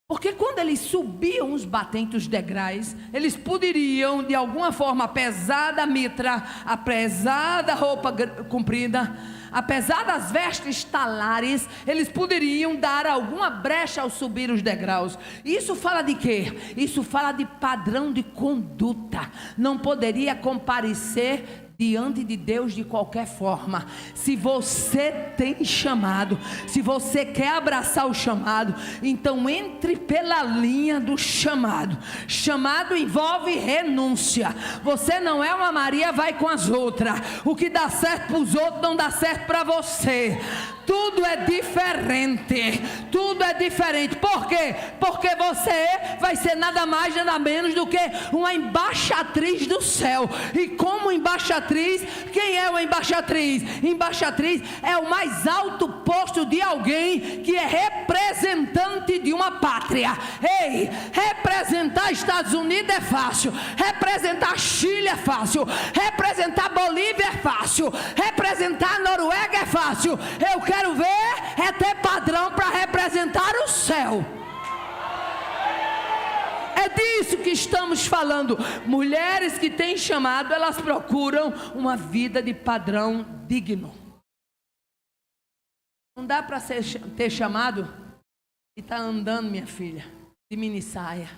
Porque quando eles subiam os batentes, os degraus, eles poderiam, de alguma forma, apesar da mitra, apesar da roupa comprida, apesar das vestes talares, eles poderiam dar alguma brecha ao subir os degraus. Isso fala de quê? Isso fala de padrão de conduta. Não poderia comparecer diante de Deus de qualquer forma. Se você tem chamado, se você quer abraçar o chamado, então entre pela linha do chamado. Chamado envolve renúncia. Você não é uma Maria, vai com as outras. O que dá certo para os outros não dá certo para você. Tudo é diferente. Tudo é diferente. Por quê? Porque você vai ser nada mais, nada menos do que uma embaixatriz do céu. E como embaixatriz, quem é uma embaixatriz? Embaixatriz é o mais alto posto de alguém que é representante de uma pátria. Ei, representar Estados Unidos é fácil. Representar Chile é fácil. Representar Bolívia é fácil. Representar Noruega é fácil. Eu quero ver é ter padrão para representar o céu. É disso que estamos falando. Mulheres que têm chamado, elas procuram uma vida de padrão digno. Não dá para ter chamado e estar andando, minha filha, de mini saia.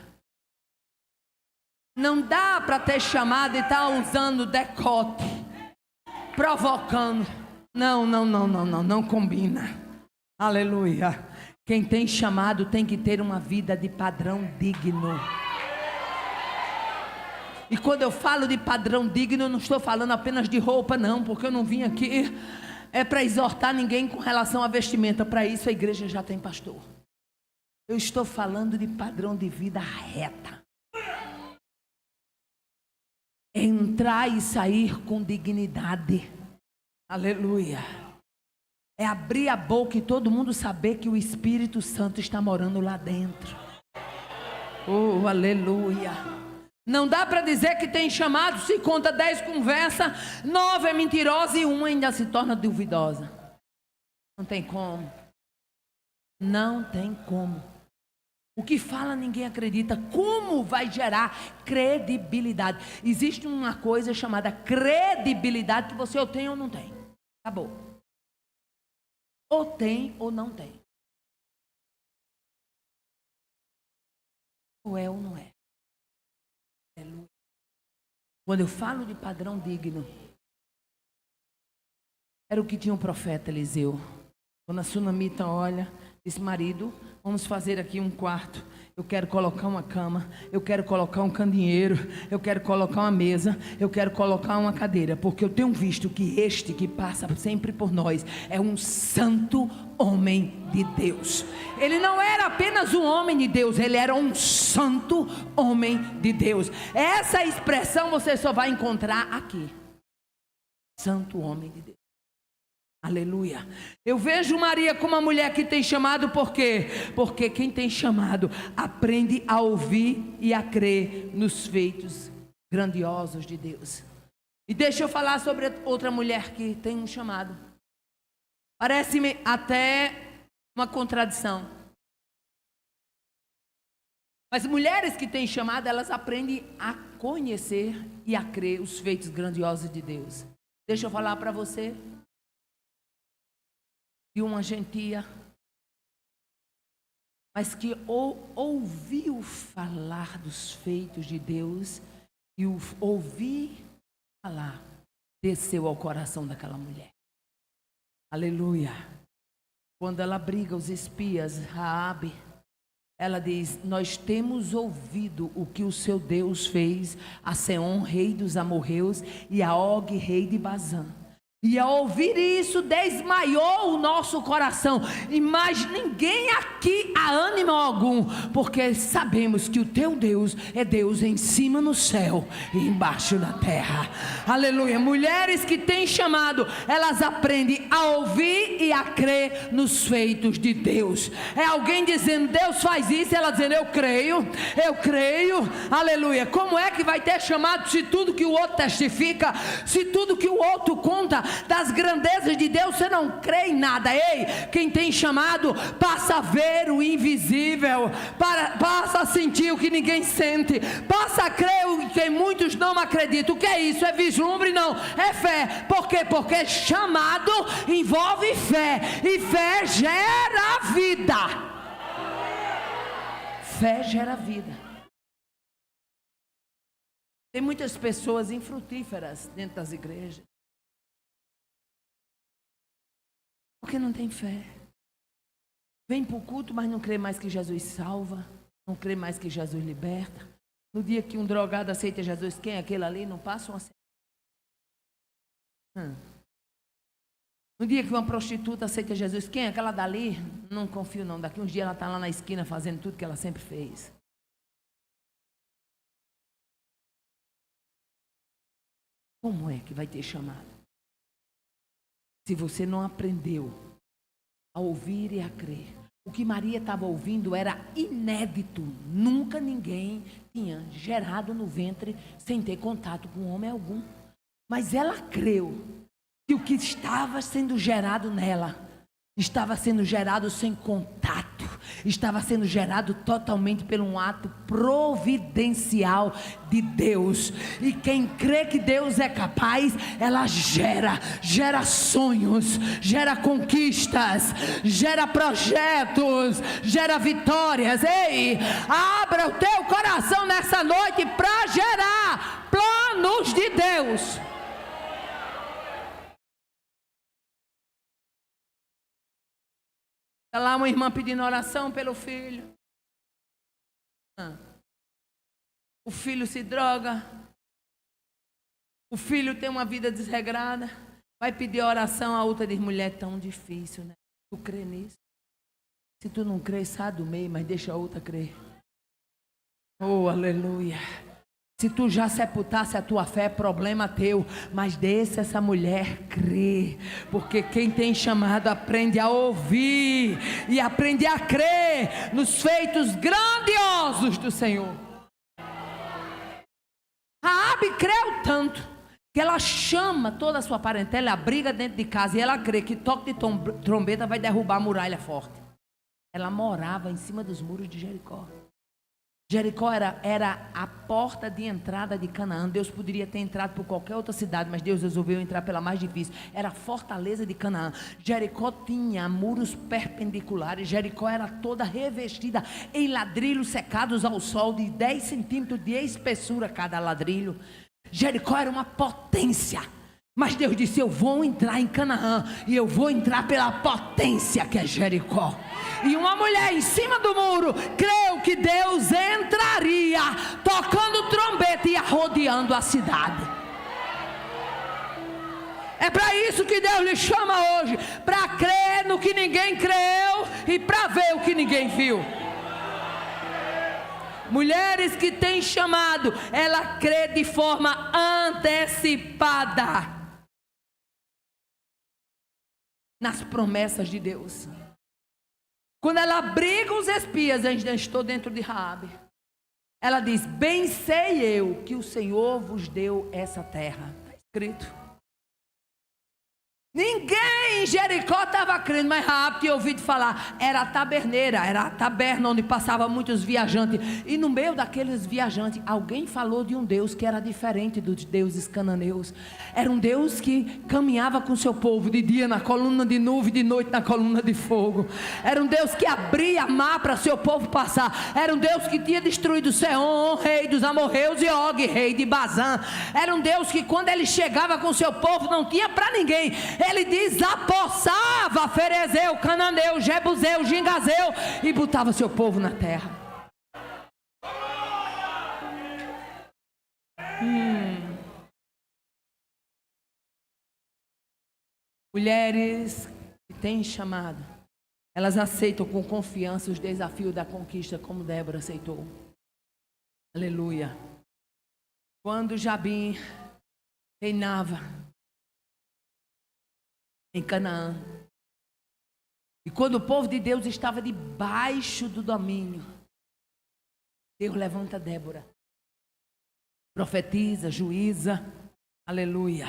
Não dá para ter chamado e estar usando decote, provocando. Não combina. Aleluia. Quem tem chamado tem que ter uma vida de padrão digno. E quando eu falo de padrão digno, eu não estou falando apenas de roupa, não, porque eu não vim aqui para exortar ninguém com relação à vestimenta. Para isso a igreja já tem pastor. Eu estou falando de padrão de vida reta. Entrar e sair com dignidade. Aleluia. É abrir a boca e todo mundo saber que o Espírito Santo está morando lá dentro. Oh, aleluia. Não dá para dizer que tem chamado, se conta 10 conversas, 9 é mentirosa e 1 ainda se torna duvidosa. Não tem como. Não tem como. O que fala ninguém acredita. Como vai gerar credibilidade? Existe uma coisa chamada credibilidade que você ou tem ou não tem. Acabou. Ou tem ou não tem. Ou é ou não é. Quando eu falo de padrão digno, era o que tinha o profeta Eliseu. Quando a sunamita olha, disse: marido, vamos fazer aqui um quarto. Eu quero colocar uma cama, eu quero colocar um candeeiro, eu quero colocar uma mesa, eu quero colocar uma cadeira, porque eu tenho visto que este que passa sempre por nós é um santo homem de Deus. Ele não era apenas um homem de Deus, ele era um santo homem de Deus. Essa expressão você só vai encontrar aqui. Santo homem de Deus. Aleluia. Eu vejo Maria como uma mulher que tem chamado, por quê? Porque quem tem chamado aprende a ouvir e a crer nos feitos grandiosos de Deus. E deixa eu falar sobre outra mulher que tem um chamado. Parece-me até uma contradição. Mas mulheres que têm chamado, elas aprendem a conhecer e a crer os feitos grandiosos de Deus. Deixa eu falar para você de uma gentia, mas que ouviu falar dos feitos de Deus, e o ouvir falar desceu ao coração daquela mulher. Aleluia. Quando ela abriga os espias, Raabe, ela diz: nós temos ouvido o que o seu Deus fez a Seom, rei dos amorreus, e a Og, rei de Bazã. E ao ouvir isso, desmaiou o nosso coração. E mais ninguém aqui há ânimo algum, porque sabemos que o teu Deus é Deus em cima no céu e embaixo na terra. Aleluia. Mulheres que têm chamado, elas aprendem a ouvir e a crer nos feitos de Deus. É alguém dizendo: Deus faz isso, e ela dizendo: eu creio. Aleluia. Como é que vai ter chamado se tudo que o outro testifica, se tudo que o outro conta das grandezas de Deus, você não crê em nada? Ei, quem tem chamado passa a ver o invisível, passa a sentir o que ninguém sente, passa a crer o que muitos não acreditam. O que é isso? É vislumbre? Não, é fé. Por quê? Porque chamado envolve fé, e fé gera vida. Fé gera vida. Tem muitas pessoas infrutíferas dentro das igrejas. Porque não tem fé. Vem para o culto, mas não crê mais que Jesus salva. Não crê mais que Jesus liberta. No dia que um drogado aceita Jesus, quem é aquele ali? Não passa uma semana. No dia que uma prostituta aceita Jesus, quem é aquela dali? Não confio não. Daqui uns dias ela está lá na esquina fazendo tudo que ela sempre fez. Como é que vai ter chamado? Se você não aprendeu a ouvir e a crer. O que Maria estava ouvindo era inédito. Nunca ninguém tinha gerado no ventre sem ter contato com homem algum. Mas ela creu que o que estava sendo gerado nela estava sendo gerado sem contato, estava sendo gerado totalmente por um ato providencial de Deus. E quem crê que Deus é capaz, ela gera sonhos, gera conquistas, gera projetos, gera vitórias. Ei, abra o teu coração nessa noite para gerar planos de Deus. Está lá uma irmã pedindo oração pelo filho. O filho se droga. O filho tem uma vida desregrada. Vai pedir oração, a outra diz, mulher, é tão difícil, né? Tu crê nisso? Se tu não crê, sai do meio, mas deixa a outra crer. Oh, aleluia. Se tu já sepultasse a tua fé, é problema teu, mas deixa essa mulher crer, porque quem tem chamado aprende a ouvir e aprende a crer nos feitos grandiosos do Senhor. Raabe creu tanto que ela chama toda a sua parentela, abriga dentro de casa e ela crê que toque de trombeta vai derrubar a muralha forte. Ela morava em cima dos muros de Jericó. Jericó era a porta de entrada de Canaã. Deus poderia ter entrado por qualquer outra cidade, mas Deus resolveu entrar pela mais difícil. Era a fortaleza de Canaã. Jericó tinha muros perpendiculares. Jericó era toda revestida em ladrilhos secados ao sol de 10 centímetros de espessura cada ladrilho. Jericó era uma potência. Mas Deus disse, eu vou entrar em Canaã e eu vou entrar pela potência que é Jericó. E uma mulher em cima do muro creu que Deus entraria tocando trombeta e rodeando a cidade. É para isso que Deus lhe chama hoje, para crer no que ninguém creu e para ver o que ninguém viu. Mulheres que têm chamado, ela crê de forma antecipada nas promessas de Deus. Quando ela abriga os espias, ainda estou dentro de Raabe. Ela diz, bem sei eu que o Senhor vos deu essa terra. Está escrito. Ninguém em Jericó estava crendo, mas Raabe tinha ouvido falar. Era a taberneira, era a taberna onde passavam muitos viajantes. E no meio daqueles viajantes, alguém falou de um Deus que era diferente dos deuses cananeus. Era um Deus que caminhava com seu povo de dia na coluna de nuvem, de noite na coluna de fogo. Era um Deus que abria mar para seu povo passar. Era um Deus que tinha destruído Seom, rei dos amorreus, e Og, rei de Bazã. Era um Deus que quando ele chegava com seu povo não tinha para ninguém. Ele desapossava Ferezeu, Cananeu, Jebuseu, Gingazeu e botava seu povo na terra. Mulheres que têm chamado, elas aceitam com confiança os desafios da conquista, como Débora aceitou. Aleluia. Quando Jabim reinava em Canaã, e quando o povo de Deus estava debaixo do domínio, Deus levanta Débora, profetiza, juíza, aleluia.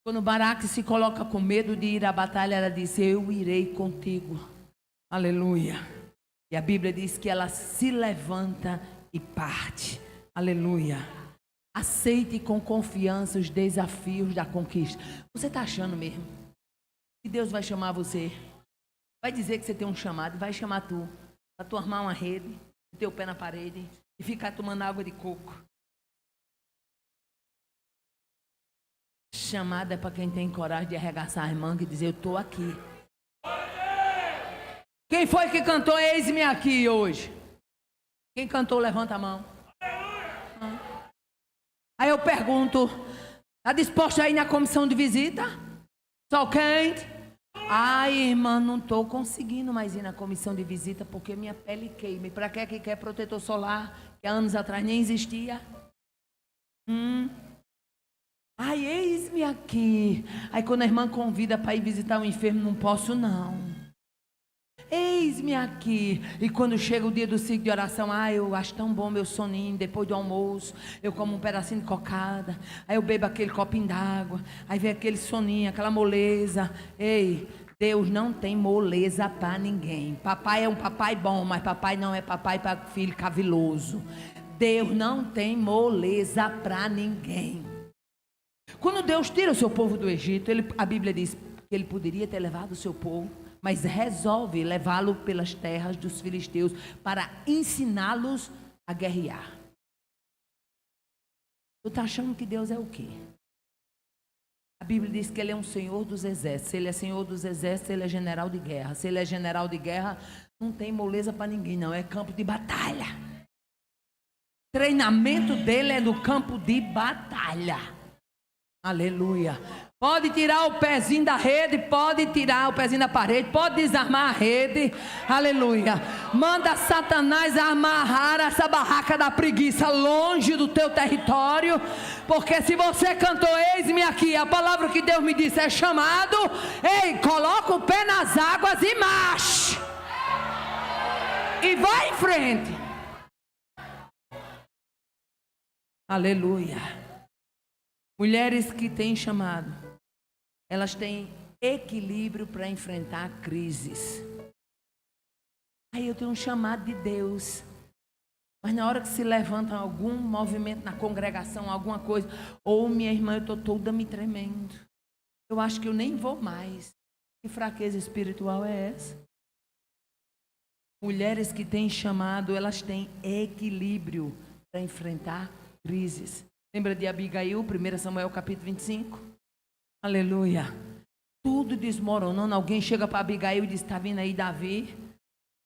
Quando Baraque se coloca com medo de ir à batalha, ela diz, eu irei contigo, aleluia. E a Bíblia diz que ela se levanta e parte, aleluia. Aceite com confiança os desafios da conquista. Você está achando mesmo que Deus vai chamar você? Vai dizer que você tem um chamado, vai chamar tu, para tu armar uma rede, ter o pé na parede e ficar tomando água de coco. Chamada é para quem tem coragem de arregaçar as mangas e dizer: eu estou aqui. Quem foi que cantou Eis-me Aqui hoje? Quem cantou, levanta a mão. Aí eu pergunto: está disposto a ir na comissão de visita? Sol quente? Ai, irmã, não estou conseguindo mais ir na comissão de visita porque minha pele queima. E para que quer protetor solar que há anos atrás nem existia? Ai, eis-me aqui. Aí quando a irmã convida para ir visitar um enfermo, não posso não. Eis-me aqui. E quando chega o dia do ciclo de oração, eu acho tão bom meu soninho. Depois do almoço, eu como um pedacinho de cocada. Aí eu bebo aquele copinho d'água. Aí vem aquele soninho, aquela moleza. Ei, Deus não tem moleza para ninguém. Papai é um papai bom, mas papai não é papai para filho caviloso. Deus não tem moleza para ninguém. Quando Deus tira o seu povo do Egito, a Bíblia diz que ele poderia ter levado o seu povo, mas resolve levá-lo pelas terras dos filisteus para ensiná-los a guerrear. Tu está achando que Deus é o quê? A Bíblia diz que ele é um senhor dos exércitos. Se ele é senhor dos exércitos, ele é general de guerra. Se ele é general de guerra, não tem moleza para ninguém, não. É campo de batalha. O treinamento dele é no campo de batalha. Aleluia. Pode tirar o pezinho da rede, pode tirar o pezinho da parede, pode desarmar a rede. Aleluia. Manda Satanás amarrar essa barraca da preguiça longe do teu território. Porque se você cantou eis-me aqui, a palavra que Deus me disse é chamado. Ei, coloca o pé nas águas e marche. E vai em frente. Aleluia. Mulheres que têm chamado, elas têm equilíbrio para enfrentar crises. Aí eu tenho um chamado de Deus, mas na hora que se levanta algum movimento na congregação, alguma coisa, ou minha irmã, eu estou toda me tremendo, eu acho que eu nem vou mais. Que fraqueza espiritual é essa? Mulheres que têm chamado, elas têm equilíbrio para enfrentar crises. Lembra de Abigail, 1 Samuel capítulo 25? Aleluia. Tudo desmoronando. Alguém chega para Abigail e diz: está vindo aí Davi?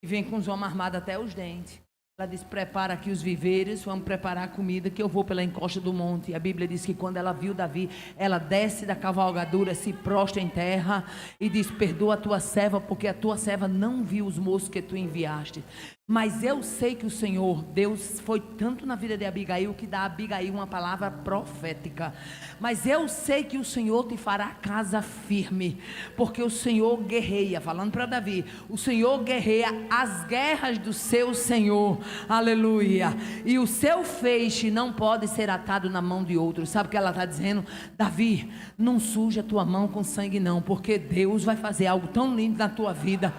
E vem com os homens armados até os dentes. Ela diz: prepara aqui os viveres, vamos preparar a comida que eu vou pela encosta do monte. E a Bíblia diz que quando ela viu Davi, ela desce da cavalgadura, se prostra em terra e diz: perdoa a tua serva, porque a tua serva não viu os moços que tu enviaste. Mas eu sei que o Senhor, Deus foi tanto na vida de Abigail que dá a Abigail uma palavra profética. Mas eu sei que o Senhor te fará casa firme, porque o Senhor guerreia, falando para Davi, o Senhor guerreia as guerras do seu Senhor. Aleluia. E o seu feixe não pode ser atado na mão de outro. Sabe o que ela está dizendo? Davi, não suja a tua mão com sangue não, porque Deus vai fazer algo tão lindo na tua vida.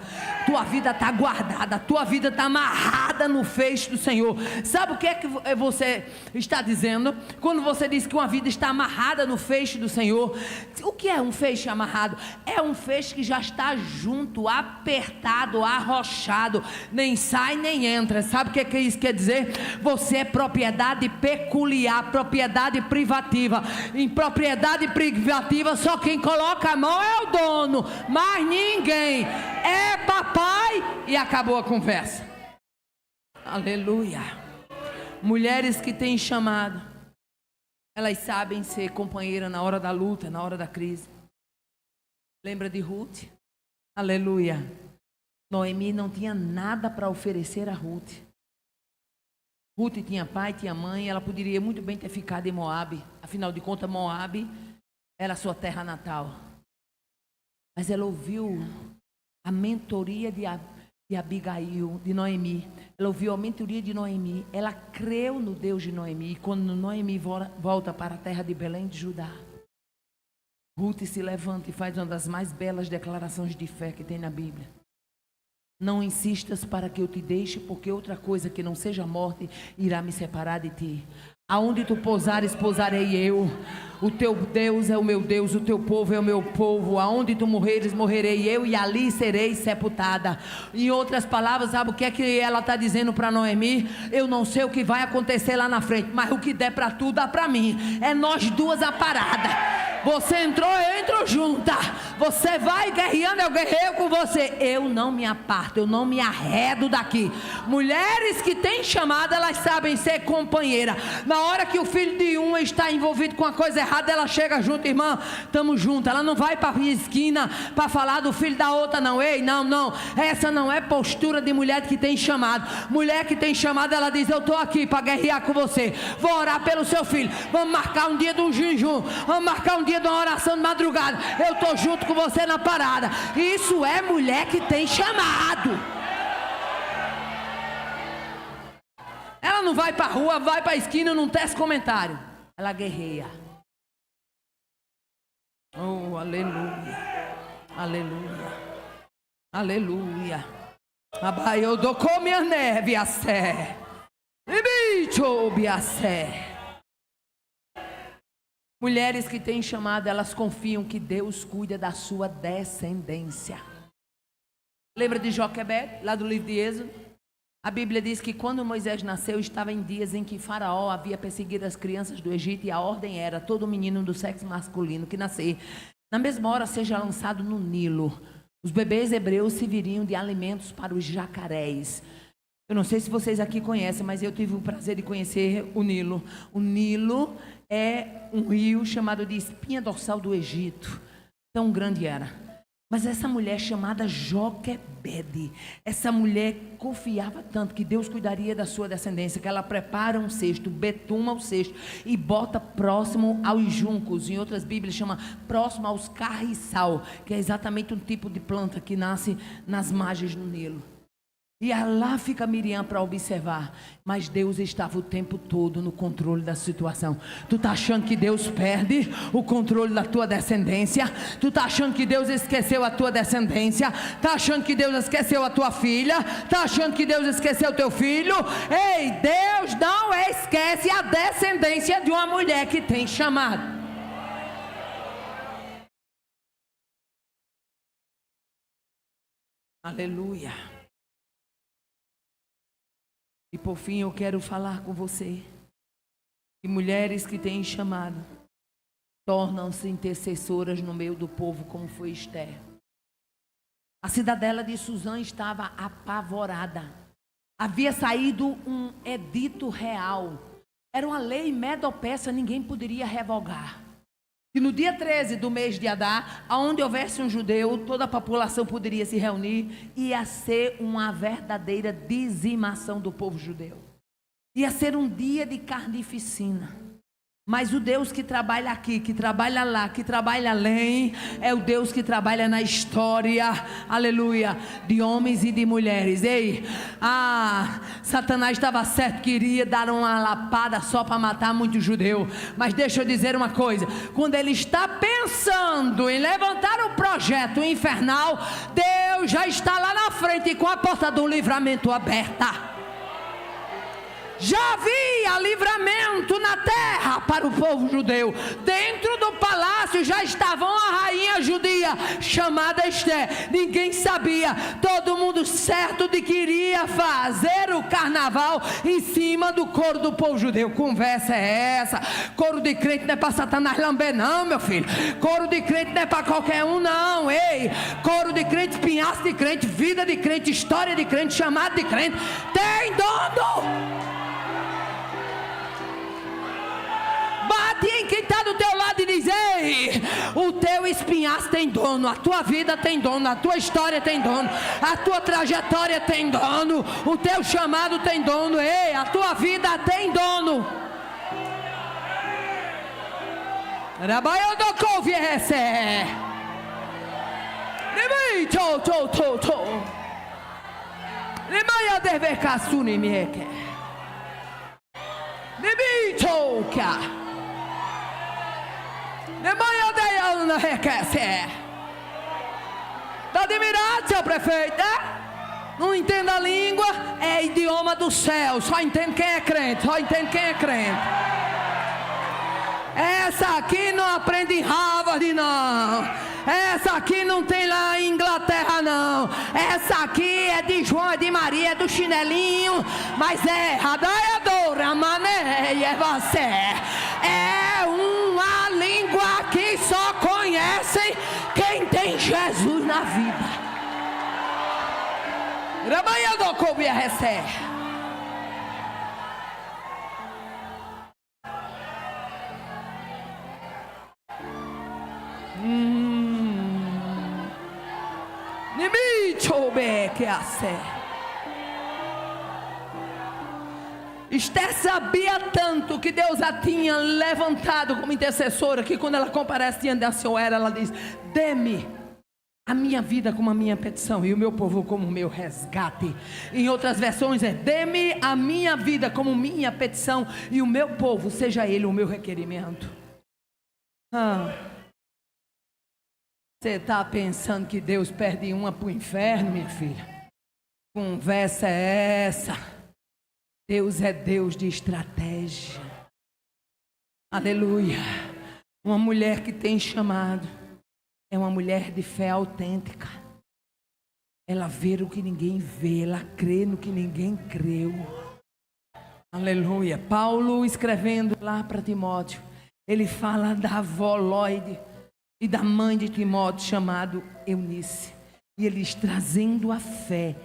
Tua vida está guardada, tua vida está amarrada no feixe do Senhor. Sabe o que é que você está dizendo? Quando você diz que uma vida está amarrada no feixe do Senhor, o que é um feixe amarrado? É um feixe que já está junto, apertado, arrochado, nem sai nem entra. Sabe o que é que isso quer dizer? Você é propriedade peculiar, propriedade privativa. Em propriedade privativa, só quem coloca a mão é o dono, mas ninguém. É papai e acabou a conversa. Aleluia. Mulheres que têm chamado, elas sabem ser companheira na hora da luta, na hora da crise. Lembra de Ruth? Aleluia. Noemi não tinha nada para oferecer a Ruth. Ruth tinha pai, tinha mãe, ela poderia muito bem ter ficado em Moabe. Afinal de contas, Moabe era a sua terra natal. Mas ela ouviu a mentoria de Abigail, de Noemi. Ela ouviu a mentoria de Noemi. Ela creu no Deus de Noemi. E quando Noemi volta para a terra de Belém de Judá, Ruth se levanta e faz uma das mais belas declarações de fé que tem na Bíblia. Não insistas para que eu te deixe, porque outra coisa que não seja morte irá me separar de ti. Aonde tu pousares, pousarei eu. O teu Deus é o meu Deus, o teu povo é o meu povo. Aonde tu morreres, morrerei eu, e ali serei sepultada. Em outras palavras, sabe o que é que ela está dizendo para Noemi? Eu não sei o que vai acontecer lá na frente, mas o que der para tu, dá para mim. É nós duas a parada. Você entrou, eu entro junta. Você vai guerreando, eu guerreio com você. Eu não me aparto, eu não me arredo daqui. Mulheres que têm chamada, elas sabem ser companheira. Na hora que o filho de uma está envolvido com uma coisa errada, ela chega junto, irmã, estamos juntos. Ela não vai para a esquina para falar do filho da outra, não. Ei, não. Essa não é postura de mulher que tem chamado. Mulher que tem chamado, ela diz: eu estou aqui para guerrear com você. Vou orar pelo seu filho. Vamos marcar um dia de um jejum. Vamos marcar um dia de uma oração de madrugada. Eu estou junto com você na parada. Isso é mulher que tem chamado. Ela não vai para a rua, vai para a esquina, não tece comentário. Ela guerreia. Oh, aleluia. Aleluia. Aleluia. Eu dou com minha neve a sé. E bicho, biacé. Mulheres que têm chamado, elas confiam que Deus cuida da sua descendência. Lembra de Joquebede, lá do livro de Êxodo? A Bíblia diz que quando Moisés nasceu, estava em dias em que Faraó havia perseguido as crianças do Egito, e a ordem era: todo menino do sexo masculino que nascer, na mesma hora seja lançado no Nilo. Os bebês hebreus serviriam de alimentos para os jacarés. Eu não sei se vocês aqui conhecem, mas eu tive o prazer de conhecer o Nilo. O Nilo é um rio chamado de espinha dorsal do Egito. Tão grande era. Mas essa mulher chamada Joquebede, essa mulher confiava tanto que Deus cuidaria da sua descendência, que ela prepara um cesto, betuma o cesto e bota próximo aos juncos. Em outras Bíblias chama próximo aos carriçal, que é exatamente um tipo de planta que nasce nas margens do Nilo. E lá fica Miriam para observar. Mas Deus estava o tempo todo no controle da situação. Tu está achando que Deus perde o controle da tua descendência? Tu está achando que Deus esqueceu a tua descendência? Está achando que Deus esqueceu a tua filha? Está achando que Deus esqueceu o teu filho? Ei, Deus não esquece a descendência de uma mulher que tem chamado. Aleluia. E por fim eu quero falar com você que mulheres que têm chamado tornam-se intercessoras no meio do povo, como foi Esther. A cidadela de Suzã estava apavorada. Havia saído um edito real. Era uma lei medo-persa, ninguém poderia revogar. E no dia 13 do mês de Adar, aonde houvesse um judeu, toda a população poderia se reunir. Ia ser uma verdadeira dizimação do povo judeu. Ia ser um dia de carnificina. Mas o Deus que trabalha aqui, que trabalha lá, que trabalha além, é o Deus que trabalha na história, aleluia, de homens e de mulheres. Ei, Satanás estava certo que iria dar uma lapada só para matar muito judeu. Mas deixa eu dizer uma coisa: quando ele está pensando em levantar um projeto infernal, Deus já está lá na frente com a porta do livramento aberta. Já havia livramento na terra para o povo judeu. Dentro do palácio já estava uma rainha judia chamada Esther. Ninguém sabia, todo mundo certo de que iria fazer o carnaval em cima do couro do povo judeu. Conversa é essa? Couro de crente não é para Satanás lamber não, meu filho. Couro de crente não é para qualquer um não. Ei, couro de crente, espinhaço de crente, vida de crente, história de crente, chamado de crente, tem dono. Bate em quem está do teu lado e diz: ei, o teu espinhaço tem dono, a tua vida tem dono, a tua história tem dono, a tua trajetória tem dono, o teu chamado tem dono. Ei, a tua vida tem dono. Está admirado, seu prefeito, né? Não entende a língua, é idioma do céu. Só entende quem é crente, só entende quem é crente. Essa aqui não aprende em Harvard, não. Essa aqui não tem lá em Inglaterra, não. Essa aqui é de João, é de Maria, é do chinelinho. Mas é Radaiadora, Mané, é você. É uma língua que só Rabanhando como ia receber. Que Esther sabia tanto que Deus a tinha levantado como intercessora, que quando ela comparece diante da senhora, ela diz: dê-me a minha vida como a minha petição e o meu povo como o meu resgate. Em outras versões é: dê-me a minha vida como minha petição e o meu povo, seja ele o meu requerimento. Você está pensando que Deus perde uma para o inferno, minha filha? Conversa é essa? Deus é Deus de estratégia. Aleluia. Uma mulher que tem chamado é uma mulher de fé autêntica. Ela vê o que ninguém vê, ela crê no que ninguém creu. Aleluia. Paulo escrevendo lá para Timóteo, ele fala da avó Lóide e da mãe de Timóteo, chamado Eunice. E eles trazendo a fé,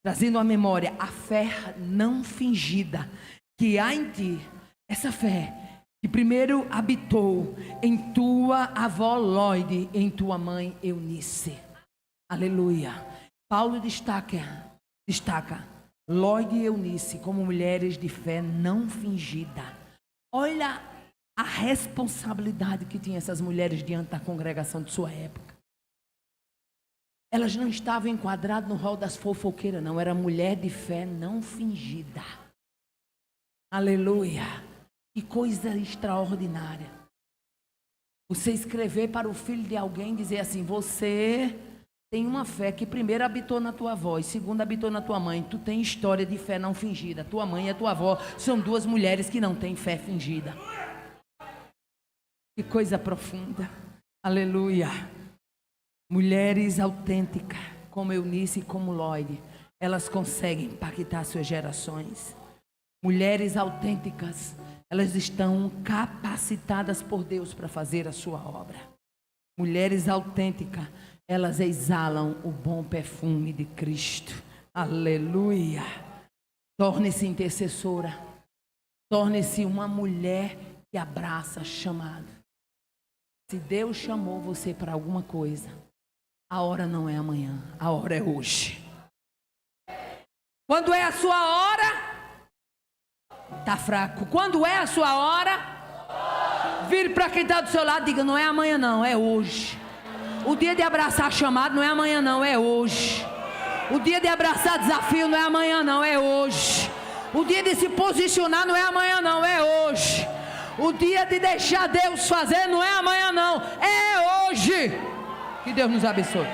trazendo à memória a fé não fingida que há em ti. Essa fé que primeiro habitou em tua avó Lóide, em tua mãe Eunice. Aleluia. Paulo destaca Lóide e Eunice como mulheres de fé não fingida. Olha a responsabilidade que tinham essas mulheres diante da congregação de sua época. Elas não estavam enquadradas no rol das fofoqueiras, não. Era mulher de fé não fingida. Aleluia. Que coisa extraordinária. Você escrever para o filho de alguém, dizer assim: você tem uma fé que primeiro habitou na tua avó e segundo habitou na tua mãe. Tu tem história de fé não fingida. Tua mãe e a tua avó são duas mulheres que não têm fé fingida. Que coisa profunda. Aleluia. Mulheres autênticas, como Eunice e como Lóide, elas conseguem impactar suas gerações. Mulheres autênticas, elas estão capacitadas por Deus para fazer a sua obra. Mulheres autênticas, elas exalam o bom perfume de Cristo. Aleluia. Torne-se intercessora. Torne-se uma mulher que abraça chamado. Se Deus chamou você para alguma coisa, a hora não é amanhã, a hora é hoje. Quando é a sua hora, está fraco. Quando é a sua hora, vire para quem está do seu lado e diga: não é amanhã não, é hoje. O dia de abraçar chamado não é amanhã não, é hoje. O dia de abraçar desafio não é amanhã não, é hoje. O dia de se posicionar não é amanhã não, é hoje. O dia de deixar Deus fazer não é amanhã não, é hoje. Que Deus nos abençoe.